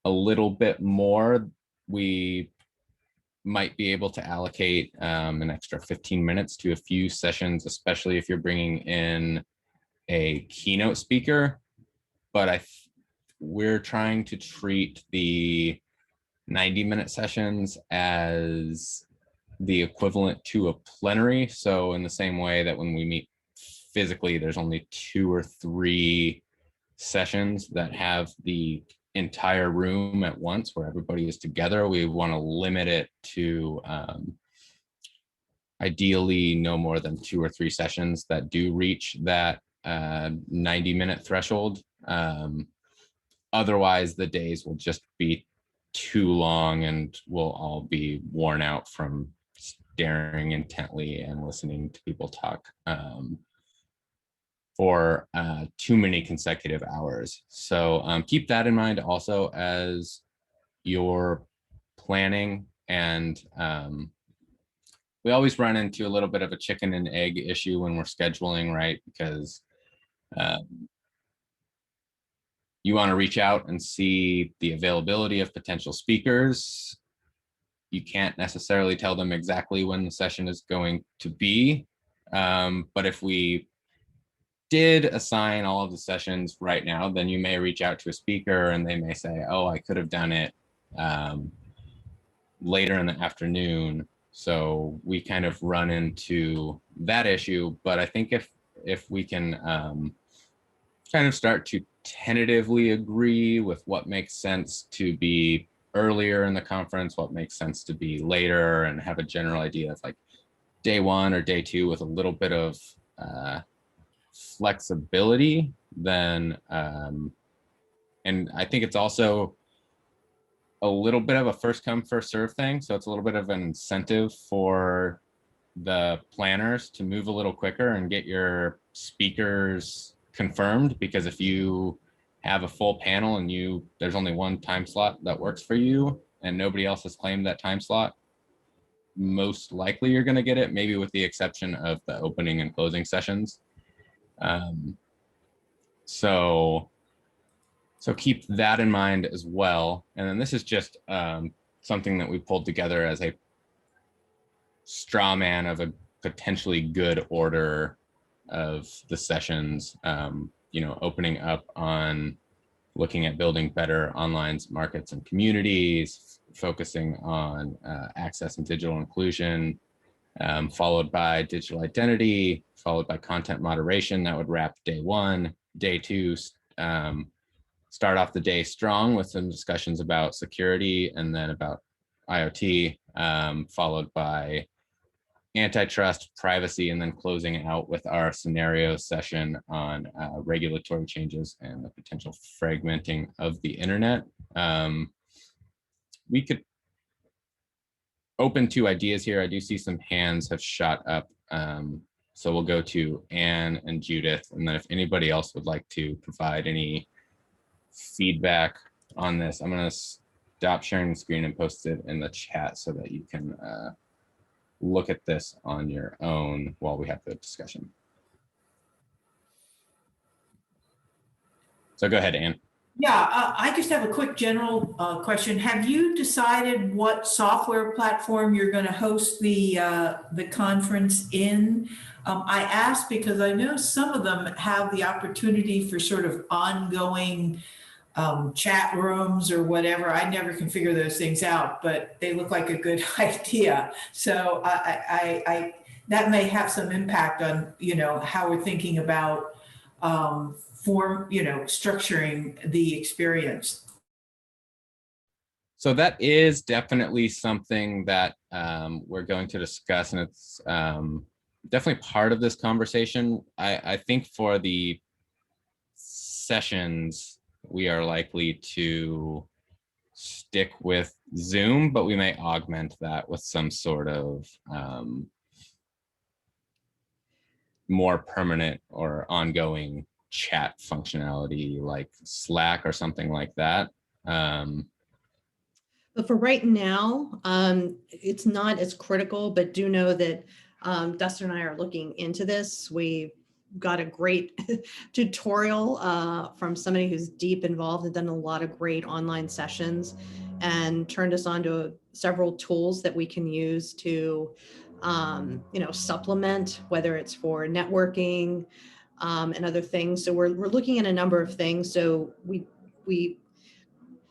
little bit more, we might be able to allocate an extra 15 minutes to a few sessions, especially if you're bringing in a keynote speaker. But we're trying to treat the 90-minute sessions as the equivalent to a plenary. So in the same way that when we meet physically, there's only 2 or 3 sessions that have the entire room at once where everybody is together, we want to limit it to ideally no more than 2 or 3 sessions that do reach that 90-minute threshold. Otherwise, the days will just be too long and we'll all be worn out from staring intently and listening to people talk for too many consecutive hours. So keep that in mind also as you're planning. And we always run into a little bit of a chicken and egg issue when we're scheduling, right? Because you want to reach out and see the availability of potential speakers. You can't necessarily tell them exactly when the session is going to be. But if we did assign all of the sessions right now, then you may reach out to a speaker and they may say, oh, I could have done it later in the afternoon. So we kind of run into that issue. But I think if we can kind of start to tentatively agree with what makes sense to be earlier in the conference, what makes sense to be later, and have a general idea of like day 1 or day 2 with a little bit of flexibility, then and I think it's also a little bit of a first come first serve thing. So it's a little bit of an incentive for the planners to move a little quicker and get your speakers confirmed, because if you have a full panel and there's only one time slot that works for you and nobody else has claimed that time slot, most likely you're going to get it, maybe with the exception of the opening and closing sessions. So keep that in mind as well. And then this is just something that we pulled together as a straw man of a potentially good order of the sessions, opening up on looking at building better online markets and communities, focusing on access and digital inclusion, followed by digital identity, followed by content moderation. That would wrap day 1. Day 2, start off the day strong with some discussions about security and then about IoT, followed by antitrust, privacy, and then closing out with our scenario session on regulatory changes and the potential fragmenting of the internet. We could open to ideas here. I do see some hands have shot up. So we'll go to Anne and Judith, and then if anybody else would like to provide any feedback on this, I'm going to stop sharing the screen and post it in the chat so that you can look at this on your own while we have the discussion. So go ahead, Anne. Yeah, I just have a quick general question. Have you decided what software platform you're going to host the conference in? I ask because I know some of them have the opportunity for sort of ongoing chat rooms or whatever. I never can figure those things out, but they look like a good idea. So that may have some impact on, how we're thinking about structuring the experience. So that is definitely something that we're going to discuss, and it's definitely part of this conversation. I think for the sessions, we are likely to stick with Zoom, but we may augment that with some sort of more permanent or ongoing chat functionality like Slack or something like that. But for right now, it's not as critical, but do know that Dustin and I are looking into this. We got a great tutorial from somebody who's deep involved and done a lot of great online sessions and turned us on to several tools that we can use to, supplement, whether it's for networking and other things. So we're looking at a number of things. So we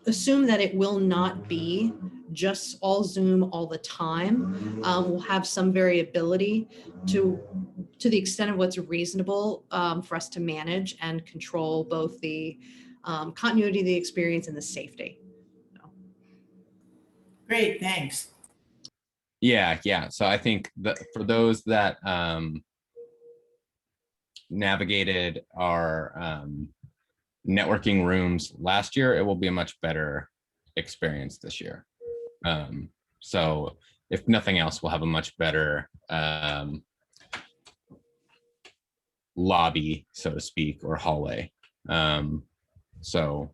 assume that it will not be just all Zoom all the time. We'll have some variability to the extent of what's reasonable for us to manage and control both the continuity of the experience and the safety. Great, thanks. Yeah. So I think that for those that navigated our networking rooms last year, it will be a much better experience this year. So if nothing else, we'll have a much better lobby, so to speak, or hallway. So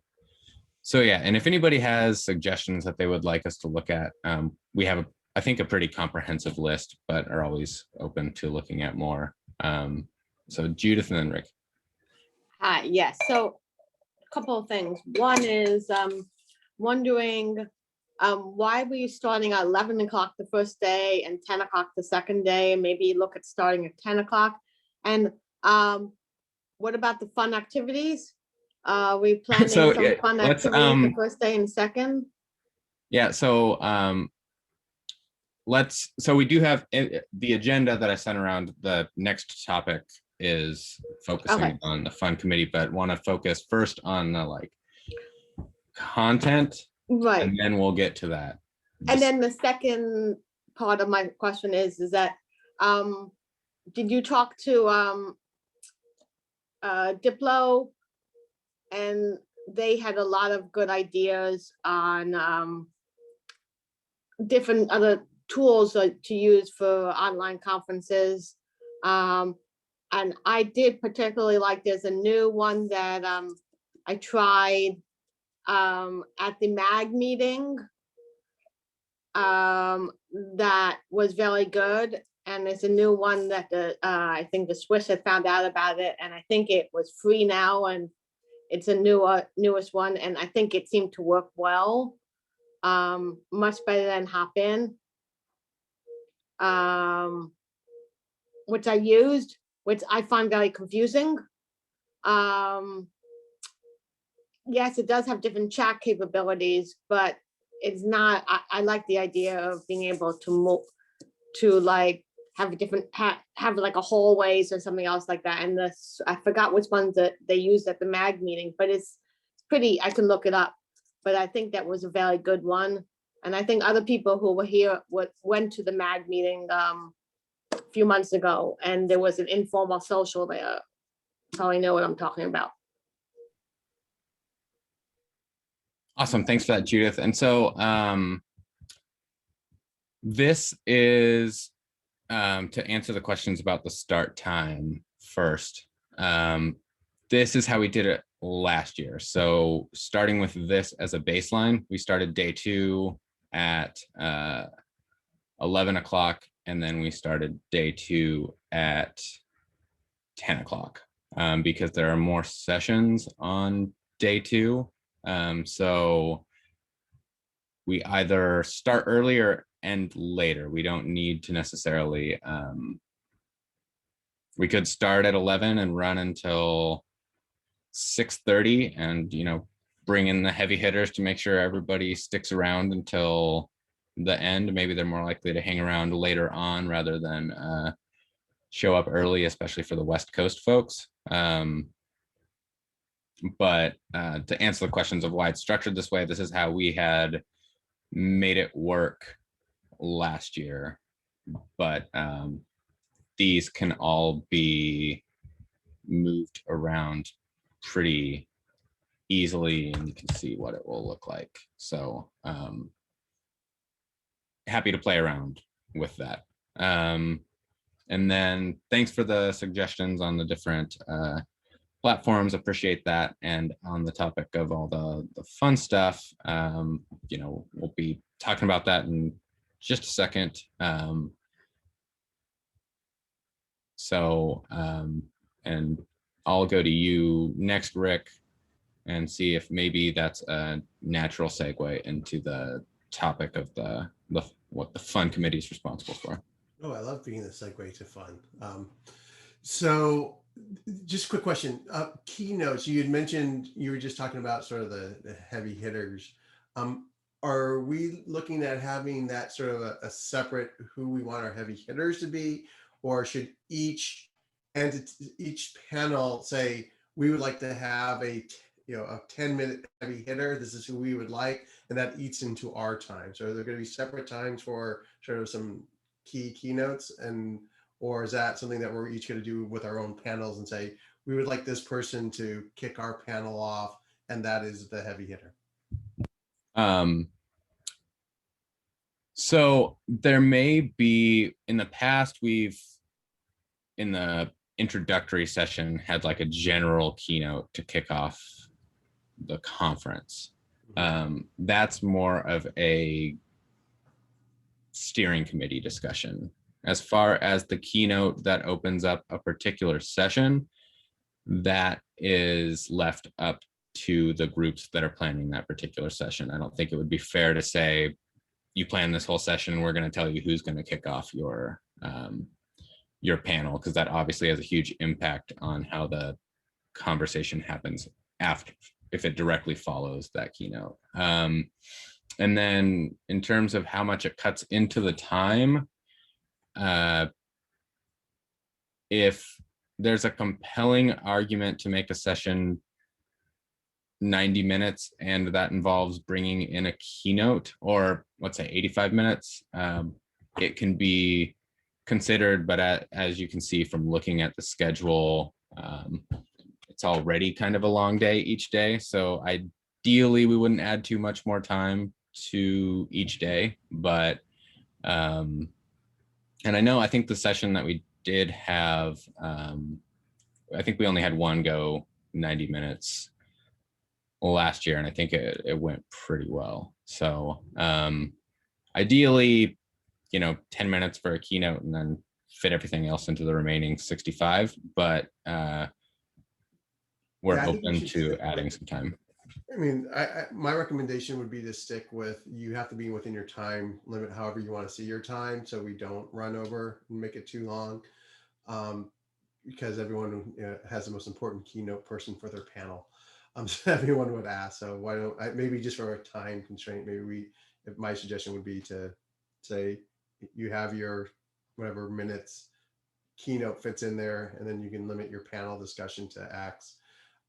yeah, and if anybody has suggestions that they would like us to look at, we have, I think, a pretty comprehensive list, but are always open to looking at more. So Judith and then Rick. Hi, yes. So a couple of things. One is wondering why were you starting at 11 o'clock the first day and 10 o'clock the second day? Maybe look at starting at 10 o'clock. And what about the fun activities? We planning So, some fun activities the first day and second? Yeah, so so we do have the agenda that I sent around. The next topic is focusing on the fun committee, but want to focus first on the content, right? And then we'll get to that. And then the second part of my question is that did you talk to Diplo? And they had a lot of good ideas on different other tools to use for online conferences. And I did particularly like, there's a new one that I tried at the MAG meeting that was very good. And there's a new one that I think the Swiss had found out about it, and I think it was free now, and it's a newest one, and I think it seemed to work well, much better than Hopin, which I used, which I find very confusing. Yes, it does have different chat capabilities, but it's not. I like the idea of being able to have a different have like a hallways or something else like that. And I forgot which ones that they used at the MAG meeting, but it's pretty. I can look it up, but I think that was a very good one. And I think other people who were here went to the MAG meeting a few months ago, and there was an informal social there. Probably know what I'm talking about. Awesome, thanks for that, Judith. And so this is to answer the questions about the start time first. This is how we did it last year. So starting with this as a baseline, we started day 2 at 11 o'clock, and then we started day 2 at 10 o'clock because there are more sessions on day 2. So we either start early or end later. We don't need to necessarily, we could start at 11 and run until 6:30 and, bring in the heavy hitters to make sure everybody sticks around until the end. Maybe they're more likely to hang around later on rather than show up early, especially for the West Coast folks. But to answer the questions of why it's structured this way, this is how we had made it work last year. But these can all be moved around pretty easily, and you can see what it will look like. So happy to play around with that. And then thanks for the suggestions on the different platforms. Appreciate that. And on the topic of all the fun stuff, we'll be talking about that in just a second. And I'll go to you next, Rick, and see if maybe that's a natural segue into the topic of what the fun committee is responsible for. Oh, I love being the segue to fun. So just a quick question. Keynotes, you had mentioned, you were just talking about sort of the heavy hitters. Are we looking at having that sort of a separate who we want our heavy hitters to be, or should each panel say, we would like to have a 10-minute heavy hitter, this is who we would like, and that eats into our time? So are there going to be separate times for sort of some keynotes, or is that something that we're each going to do with our own panels and say, we would like this person to kick our panel off, and that is the heavy hitter? So there may be, in the past, we've, in the introductory session, had like a general keynote to kick off the conference. That's more of a steering committee discussion. As far as the keynote that opens up a particular session, that is left up to the groups that are planning that particular session. I don't think it would be fair to say, you plan this whole session and we're going to tell you who's going to kick off your panel, because that obviously has a huge impact on how the conversation happens after, if it directly follows that keynote. And then in terms of how much it cuts into the time, if there's a compelling argument to make a session 90 minutes and that involves bringing in a keynote, or let's say 85 minutes, it can be considered. But as you can see from looking at the schedule, it's already kind of a long day each day. So ideally, we wouldn't add too much more time to each day. But and I think the session that we did have, I think we only had one go 90 minutes last year, and I think it went pretty well. So ideally, 10 minutes for a keynote and then fit everything else into the remaining 65, but we're open to adding some time. I mean, my recommendation would be to stick with, you have to be within your time limit, however you want to see your time, so we don't run over and make it too long, because everyone has the most important keynote person for their panel. So everyone would ask, so why don't maybe just for a time constraint, if my suggestion would be to say, you have your whatever minutes keynote fits in there, and then you can limit your panel discussion to X.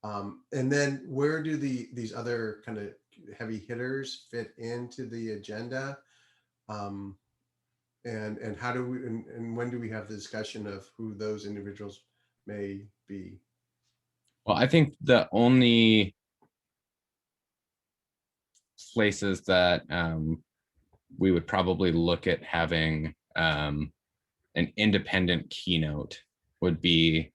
And then where do these other kind of heavy hitters fit into the agenda? And how do we, and when do we have the discussion of who those individuals may be? Well, I think the only places that we would probably look at having an independent keynote would be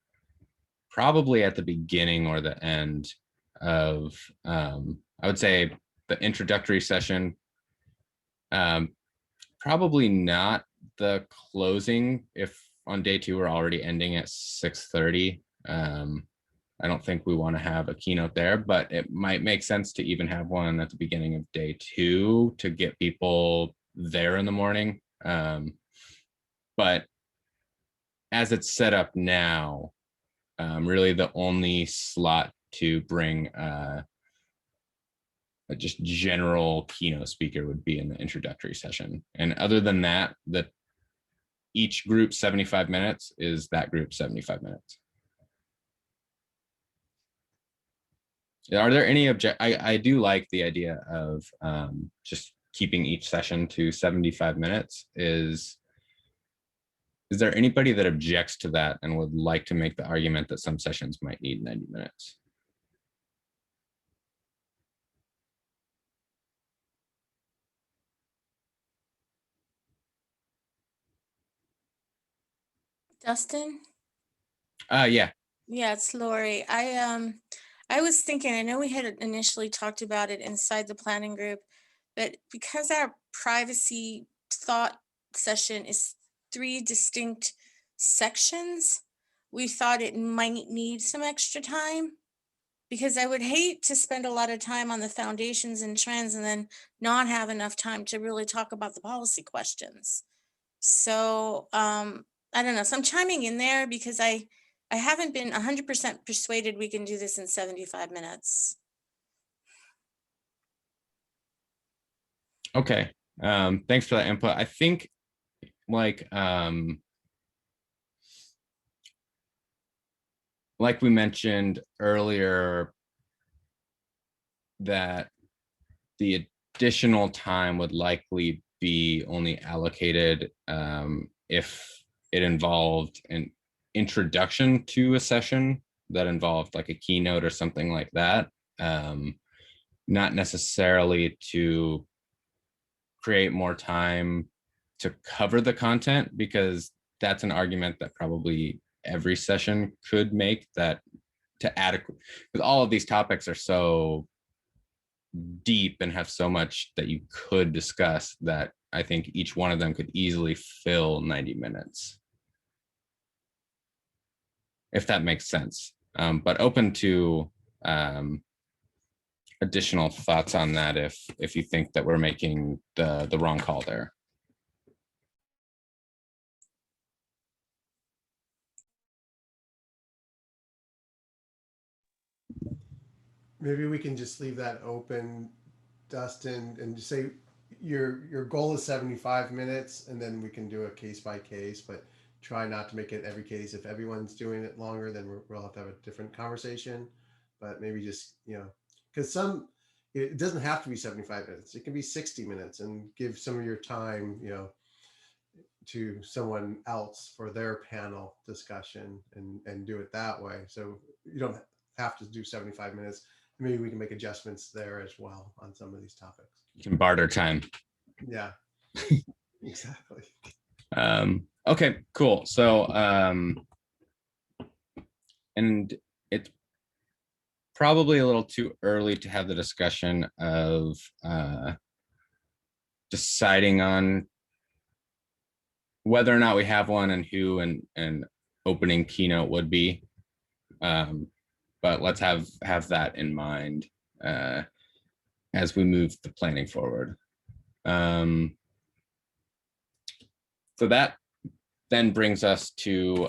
probably at the beginning or the end of, I would say, the introductory session. Probably not the closing, if on day 2 we're already ending at 6:30. I don't think we want to have a keynote there, but it might make sense to even have one at the beginning of day 2 to get people there in the morning. But as it's set up now, really the only slot to bring a just general keynote speaker would be in the introductory session. And other than that, each group 75 minutes is that group 75 minutes. Are there any I do like the idea of just keeping each session to 75 minutes. Is there anybody that objects to that and would like to make the argument that some sessions might need 90 minutes? Dustin? Yeah. Yeah, it's Lori. I was thinking, I know we had initially talked about it inside the planning group, but because our privacy thought session is 3 distinct sections, we thought it might need some extra time, because I would hate to spend a lot of time on the foundations and trends and then not have enough time to really talk about the policy questions. So I don't know. So I'm chiming in there because I haven't been 100% persuaded we can do this in 75 minutes. Okay. Thanks for that input. I think like we mentioned earlier, that the additional time would likely be only allocated if it involved an introduction to a session that involved like a keynote or something like that. Not necessarily to create more time to cover the content, because that's an argument that probably every session could make, that to adequate, because all of these topics are so deep and have so much that you could discuss, that I think each one of them could easily fill 90 minutes. If that makes sense. But open to additional thoughts on that if you think that we're making the wrong call there. Maybe we can just leave that open, Dustin, and just say your goal is 75 minutes, and then we can do a case by case, but try not to make it every case. If everyone's doing it longer, then we'll have to have a different conversation. But maybe just, because it doesn't have to be 75 minutes. It can be 60 minutes, and give some of your time, to someone else for their panel discussion, and do it that way. So you don't have to do 75 minutes. Maybe we can make adjustments there as well on some of these topics. You can barter time. Yeah, exactly. Okay, cool. So, and it's probably a little too early to have the discussion of deciding on whether or not we have one and who an opening keynote would be. But let's have that in mind as we move the planning forward. So that then brings us to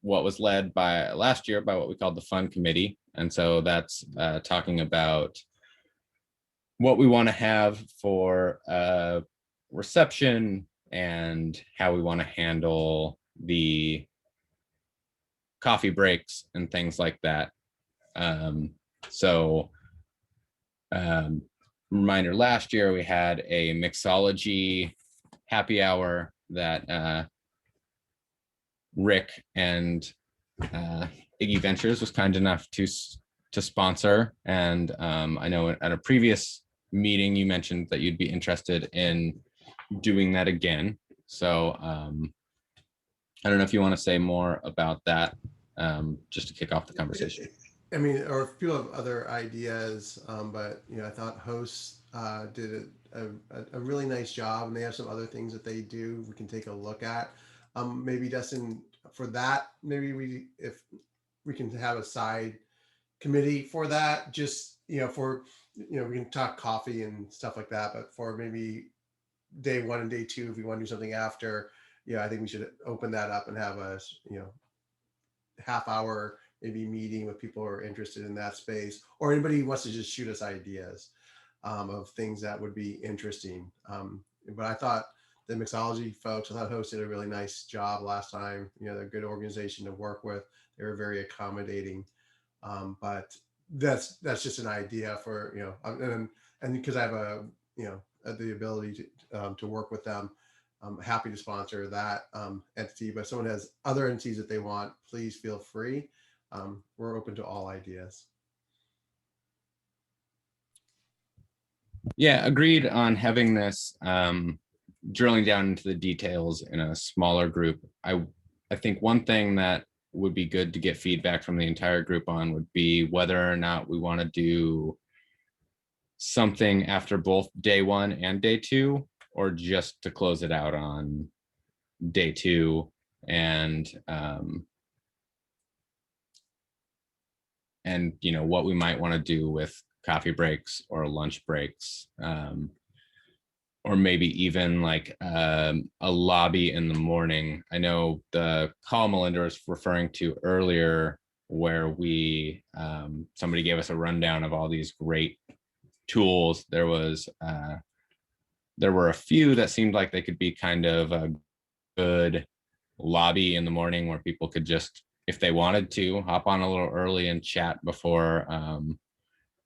what was led by last year by what we called the Fund Committee. And so that's talking about what we want to have for reception and how we want to handle the coffee breaks and things like that. Reminder, last year we had a mixology happy hour that Rick and Iggy Ventures was kind enough to sponsor. And I know at a previous meeting you mentioned that you'd be interested in doing that again. So I don't know if you want to say more about that, just to kick off the conversation. I mean, or if people have other ideas, but I thought hosts did a really nice job, and they have some other things that they do we can take a look at. Maybe Dustin, for that, maybe if we can have a side committee for that. Just, for, we can talk coffee and stuff like that, but for maybe day one and day two, if we want to do something after, I think we should open that up and have a, half hour maybe meeting with people who are interested in that space, or anybody who wants to just shoot us ideas of things that would be interesting. But I thought the mixology folks, I thought hosted a really nice job last time. They're a good organization to work with. They were very accommodating. But that's just an idea for, and because I have the ability to work with them, I'm happy to sponsor that entity. But if someone has other entities that they want, please feel free. We're open to all ideas. Yeah, agreed on having this drilling down into the details in a smaller group. I think one thing that would be good to get feedback from the entire group on would be whether or not we want to do something after both day one and day two, or just to close it out on day two, and what we might want to do with coffee breaks or lunch breaks, or maybe even like a lobby in the morning. I know the call Melinda was referring to earlier, where we somebody gave us a rundown of all these great tools. There were a few that seemed like they could be kind of a good lobby in the morning, where people could just, if they wanted to, hop on a little early and chat before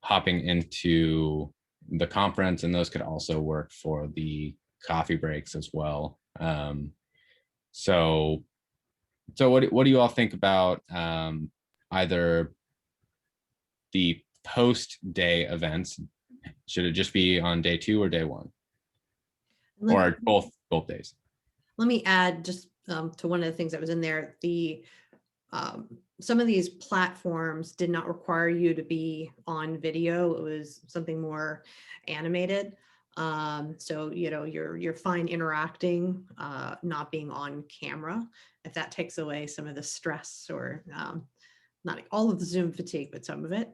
hopping into the conference, and those could also work for the coffee breaks as well. So what do you all think about either the post-day events? Should it just be on day two or day one, or both days? Let me add just to one of the things that was in there. Some of these platforms did not require you to be on video. It was something more animated. So, you're fine interacting, not being on camera, if that takes away some of the stress, or not all of the Zoom fatigue, but some of it.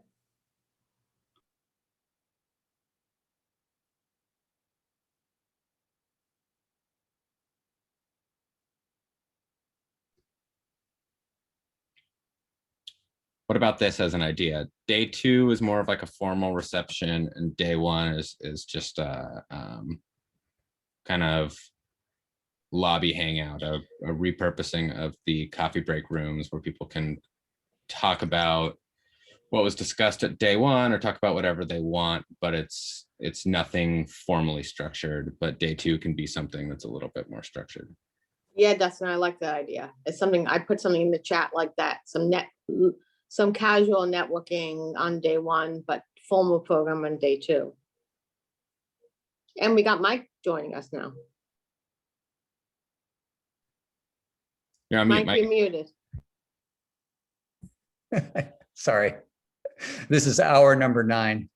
What about this as an idea? Day two is more of like a formal reception, and day one is just a kind of lobby hangout, a repurposing of the coffee break rooms, where people can talk about what was discussed at day one, or talk about whatever they want, but it's nothing formally structured. But day two can be something that's a little bit more structured. Yeah, Dustin, I like that idea. It's something, I put something in the chat like that, some casual networking on day one, but formal program on day two. And we got Mike joining us now. Yeah, Mike, you're muted. Sorry. This is hour number 9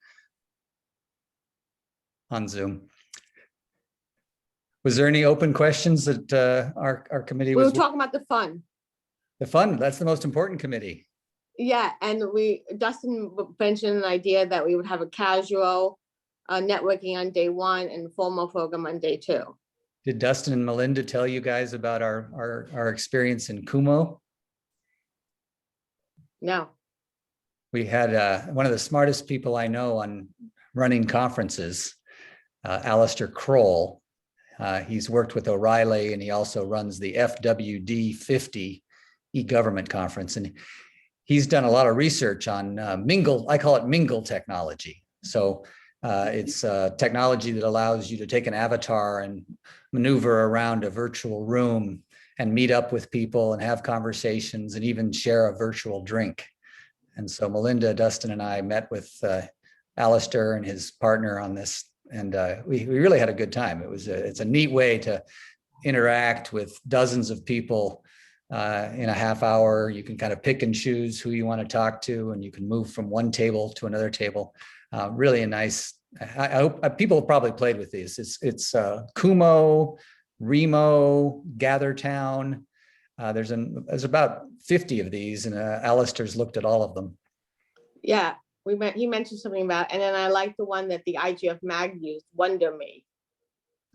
on Zoom. Was there any open questions that our committee was? We were talking about the fun. The fun, that's the most important committee. Yeah, and Dustin mentioned an idea that we would have a casual networking on day one and formal program on day two. Did Dustin and Melinda tell you guys about our experience in Kumo? No. We had one of the smartest people I know on running conferences, Alistair Kroll. He's worked with O'Reilly, and he also runs the FWD 50 e-government conference. And he's done a lot of research on mingle, I call it mingle technology. So it's technology that allows you to take an avatar and maneuver around a virtual room and meet up with people and have conversations and even share a virtual drink. And so Melinda, Dustin, and I met with Alistair and his partner on this, and we really had a good time. It's a neat way to interact with dozens of people in a half hour. You can kind of pick and choose who you want to talk to, and you can move from one table to another table. Really a nice, I hope people have probably played with these. It's Kumo, Remo, GatherTown. There's about 50 of these, and Alistair's looked at all of them. Yeah, he mentioned something about, and then I like the one that the IGF Mag used, Wonder Me.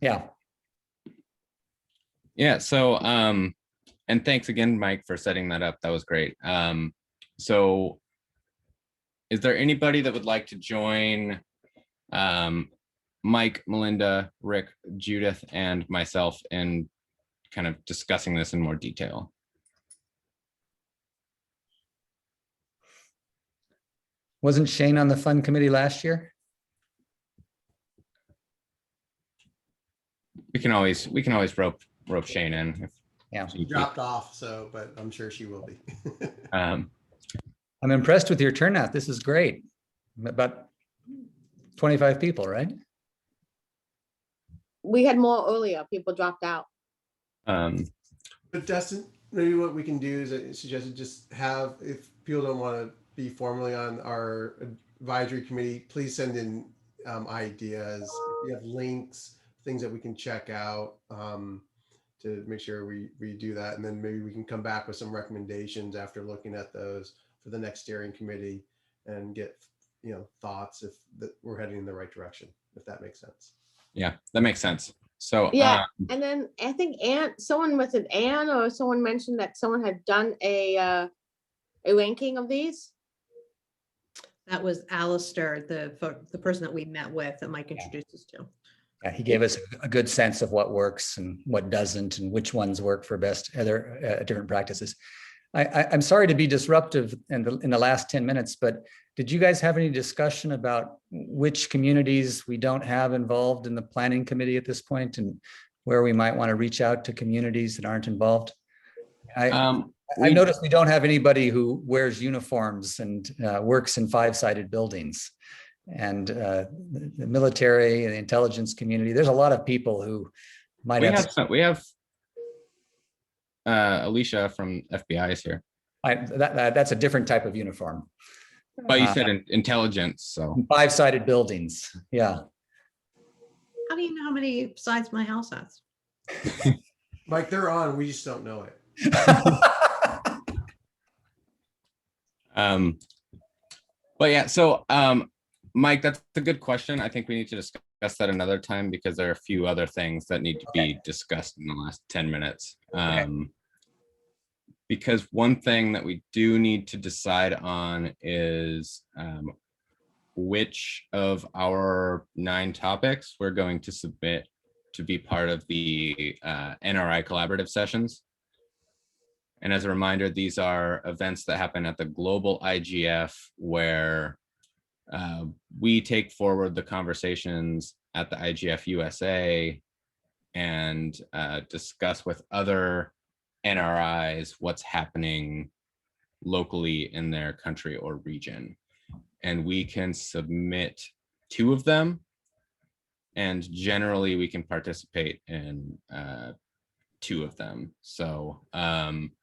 Yeah. Yeah. So, and thanks again, Mike, for setting that up. That was great. So is there anybody that would like to join Mike, Melinda, Rick, Judith, and myself in kind of discussing this in more detail? Wasn't Shane on the fund committee last year? We can always rope Shane in. She dropped off, so, but I'm sure she will be. I'm impressed with your turnout. This is great. About 25 people, right? We had more earlier, people dropped out. But Dustin, maybe what we can do is I suggested just have, if people don't want to be formally on our advisory committee, please send in ideas. If you have links, things that we can check out to make sure we do that. And then maybe we can come back with some recommendations after looking at those for the next steering committee and get, thoughts if we're heading in the right direction, if that makes sense. Yeah, that makes sense. So yeah, and then I think someone was it Anne or someone mentioned that someone had done a ranking of these. That was Alistair, the person that we met with that Mike introduced us to. Yeah, he gave us a good sense of what works and what doesn't, and which ones work for best other different practices. I'm sorry to be disruptive in the last 10 minutes, but did you guys have any discussion about which communities we don't have involved in the planning committee at this point, and where we might want to reach out to communities that aren't involved? I noticed we don't have anybody who wears uniforms and works in 5-sided buildings. And the military and the intelligence community, there's a lot of people who might we have Alicia from FBI is here. That's a different type of uniform. But you said intelligence, so 5-sided buildings. Yeah. How do you know how many sides my house has? Mike, they're on. We just don't know it. But yeah, so Mike, that's a good question. I think we need to discuss that another time because there are a few other things that need to be discussed in the last 10 minutes. Because one thing that we do need to decide on is which of our 9 topics we're going to submit to be part of the NRI collaborative sessions. And as a reminder, these are events that happen at the global IGF where we take forward the conversations at the IGF-USA and discuss with other NRIs what's happening locally in their country or region. And we can submit 2 of them, and generally we can participate in 2 of them. So I'm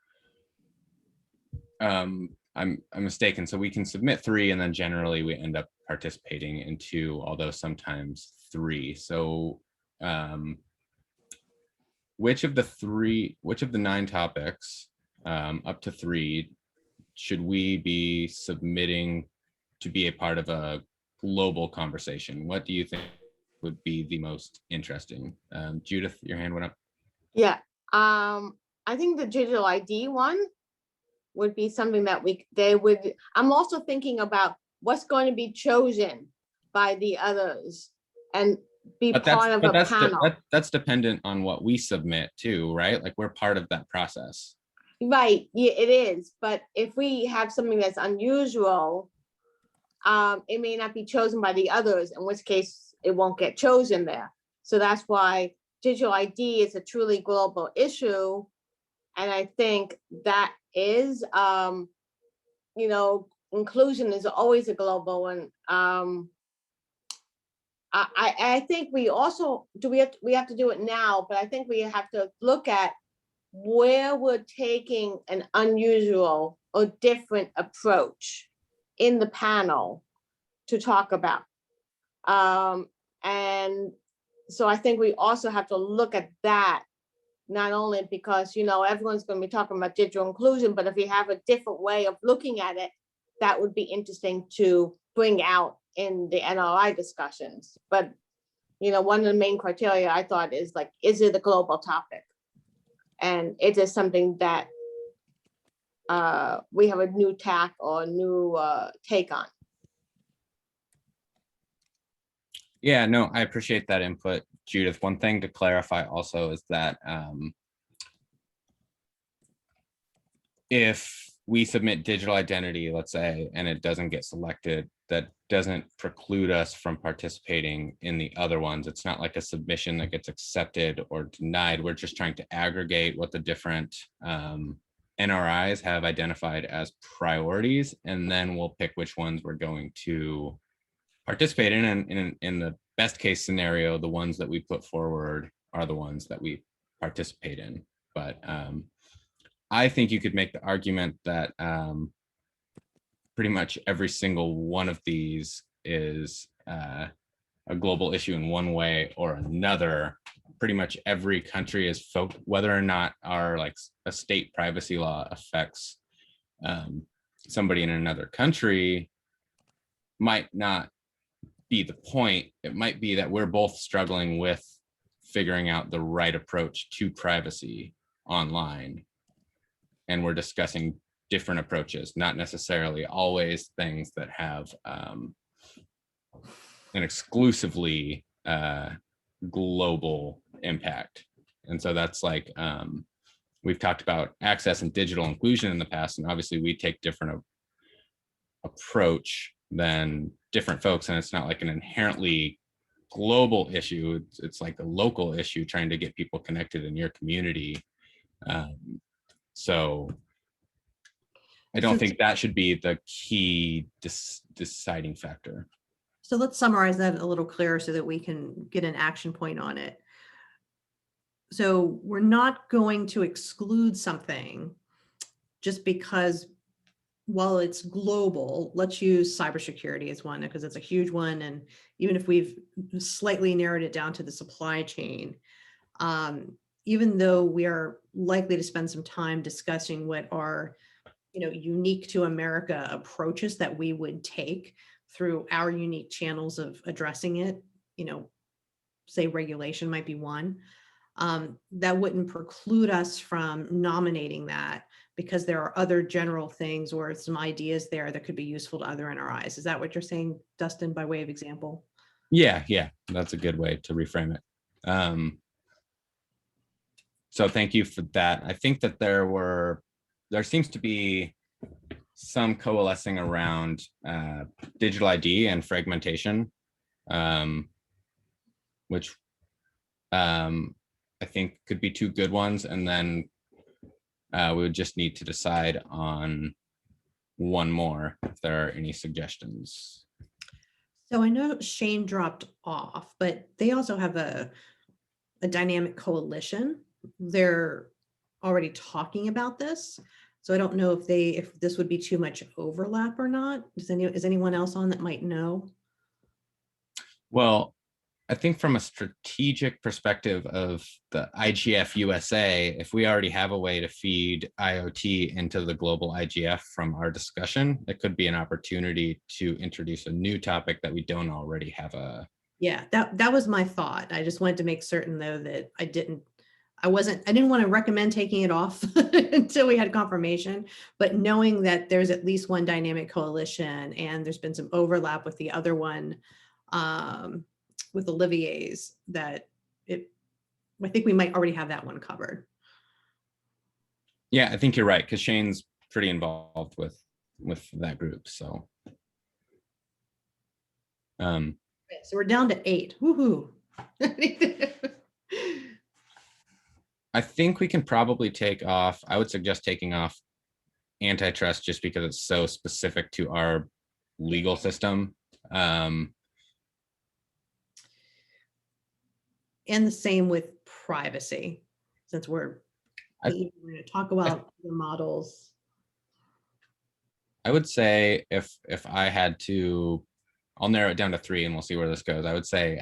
mistaken. So we can submit 3, and then generally we end up participating in 2, although sometimes 3. So which of the 9 topics, up to 3, should we be submitting to be a part of a global conversation? What do you think would be the most interesting? Judith, your hand went up. Yeah, I think the digital ID one would be something that I'm also thinking about what's going to be chosen by the others and be part of a panel. That's dependent on what we submit too, right? Like we're part of that process. Right, yeah, it is. But if we have something that's unusual, it may not be chosen by the others, in which case it won't get chosen there. So that's why digital ID is a truly global issue. And I think that is, inclusion is always a global one. I think we also, we have to do it now, but I think we have to look at where we're taking an unusual or different approach in the panel to talk about. And so I think we also have to look at that Not only because, everyone's going to be talking about digital inclusion, but if you have a different way of looking at it, that would be interesting to bring out in the NRI discussions. But, one of the main criteria I thought is like, is it a global topic? And it is something that we have a new tack or a new take on. Yeah, no, I appreciate that input, Judith. One thing to clarify also is that if we submit digital identity, let's say, and it doesn't get selected, that doesn't preclude us from participating in the other ones. It's not like a submission that gets accepted or denied. We're just trying to aggregate what the different NRIs have identified as priorities, and then we'll pick which ones we're going to participate in. And in the best case scenario, the ones that we put forward are the ones that we participate in. But I think you could make the argument that pretty much every single one of these is a global issue in one way or another. Pretty much every country is whether or not our like a state privacy law affects somebody in another country might not be the point. It might be that we're both struggling with figuring out the right approach to privacy online. And we're discussing different approaches, not necessarily always things that have an exclusively global impact. And so that's like, we've talked about access and digital inclusion in the past, and obviously we take different approach than different folks. And it's not like an inherently global issue. It's like a local issue trying to get people connected in your community. So I don't think that should be the key deciding factor. So let's summarize that a little clearer so that we can get an action point on it. So we're not going to exclude something just because, while it's global, let's use cybersecurity as one because it's a huge one. And even if we've slightly narrowed it down to the supply chain, even though we are likely to spend some time discussing what are unique to America approaches that we would take through our unique channels of addressing it, say regulation might be one, that wouldn't preclude us from nominating that because there are other general things or some ideas there that could be useful to other NRIs. Is that what you're saying, Dustin, by way of example? Yeah, that's a good way to reframe it. So thank you for that. I think that there seems to be some coalescing around digital ID and fragmentation, which I think could be two good ones. And then we would just need to decide on one more if there are any suggestions. So I know Shane dropped off, but they also have a dynamic coalition. They're already talking about this. So I don't know if this would be too much overlap or not. Is anyone else on that might know? Well, I think from a strategic perspective of the IGF-USA, if we already have a way to feed IoT into the global IGF from our discussion, it could be an opportunity to introduce a new topic that we don't already have Yeah, that was my thought. I just wanted to make certain though that I didn't want to recommend taking it off until we had confirmation, but knowing that there's at least one dynamic coalition and there's been some overlap with the other one, with Olivier's, I think we might already have that one covered. Yeah, I think you're right, because Shane's pretty involved with that group. So so we're down to 8. Woohoo. I think we can probably take off, I would suggest taking off antitrust just because it's so specific to our legal system. And the same with privacy, since we're going to talk about the models. I would say if I had to, I'll narrow it down to 3 and we'll see where this goes. I would say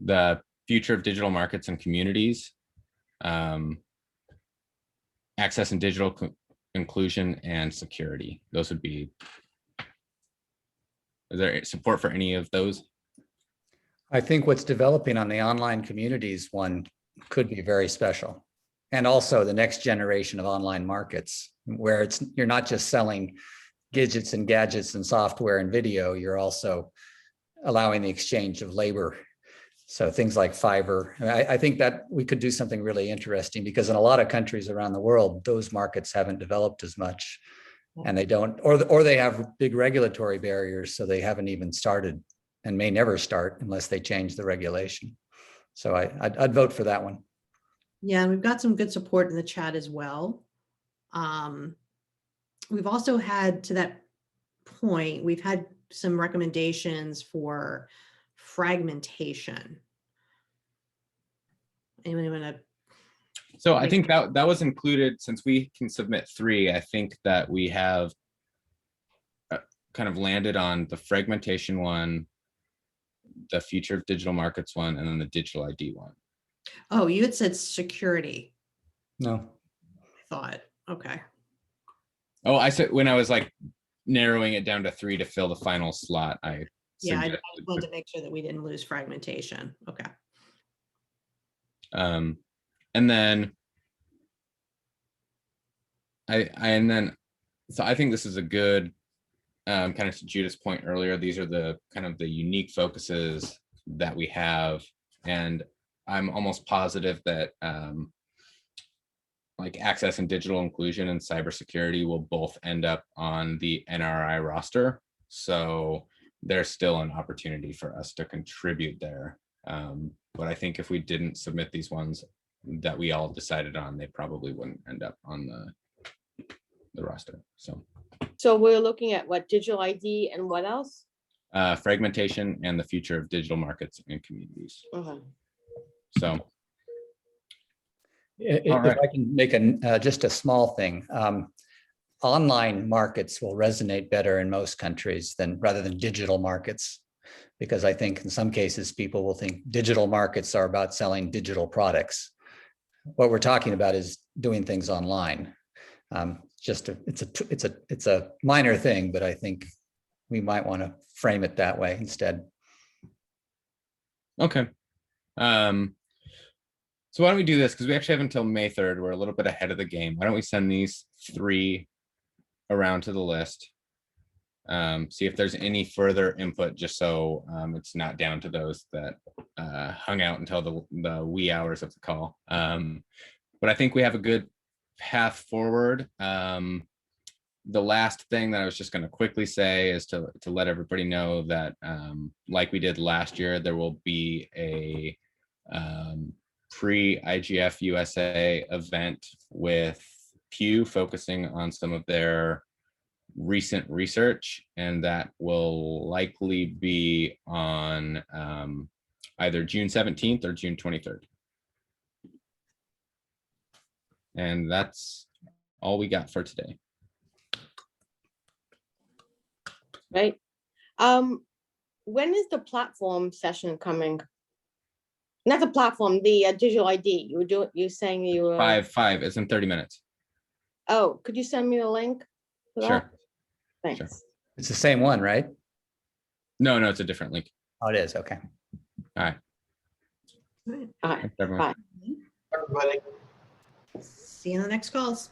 the future of digital markets and communities access and digital inclusion, and security. Those would be, is there support for any of those? I think what's developing on the online communities one could be very special. And also the next generation of online markets where you're not just selling gadgets and gadgets and software and video, you're also allowing the exchange of labor. So things like Fiverr. I think that we could do something really interesting because in a lot of countries around the world, those markets haven't developed as much and they don't, or they have big regulatory barriers. So they haven't even started and may never start unless they change the regulation. So I'd vote for that one. Yeah, and we've got some good support in the chat as well. We've also had, to that point, we've had some recommendations for fragmentation. Anyone want to? So I think that was included, since we can submit 3, I think that we have kind of landed on the fragmentation one, the future of digital markets one, and then the digital ID one. Oh, you had said security. No. I thought, okay. Oh, I said when I was like narrowing it down to 3 to fill the final slot, Yeah, I wanted to make sure that we didn't lose fragmentation. Okay. And then so I think this is a good kind of to Judith's point earlier. These are the kind of the unique focuses that we have, and I'm almost positive that like access and digital inclusion and cybersecurity will both end up on the NRI roster. So there's still an opportunity for us to contribute there. But I think if we didn't submit these ones that we all decided on, they probably wouldn't end up on the roster. So we're looking at what, digital ID and what else? Fragmentation and the future of digital markets and communities. Okay. So. If I can make just a small thing, online markets will resonate better in most countries rather than digital markets, because I think in some cases people will think digital markets are about selling digital products. What we're talking about is doing things online. It's a minor thing, but I think we might want to frame it that way instead. Okay. So why don't we do this? Because we actually have until May 3rd. We're a little bit ahead of the game. Why don't we send these 3 around to the list? See if there's any further input, just so it's not down to those that hung out until the wee hours of the call. But I think we have a good path forward. The last thing that I was just going to quickly say is to let everybody know that like we did last year, there will be a pre-IGF-USA event with Pew focusing on some of their recent research, and that will likely be on either June 17th or June 23rd. And that's all we got for today. Right. When is the platform session coming? Not the platform, the digital ID. You're saying you were 5. It's in 30 minutes. Oh, could you send me a link for that? Sure. Thanks. Sure. It's the same one, right? No, it's a different link. Oh, it is. Okay. All right. All right. Thanks, everyone. Bye. Everybody. See you in the next calls.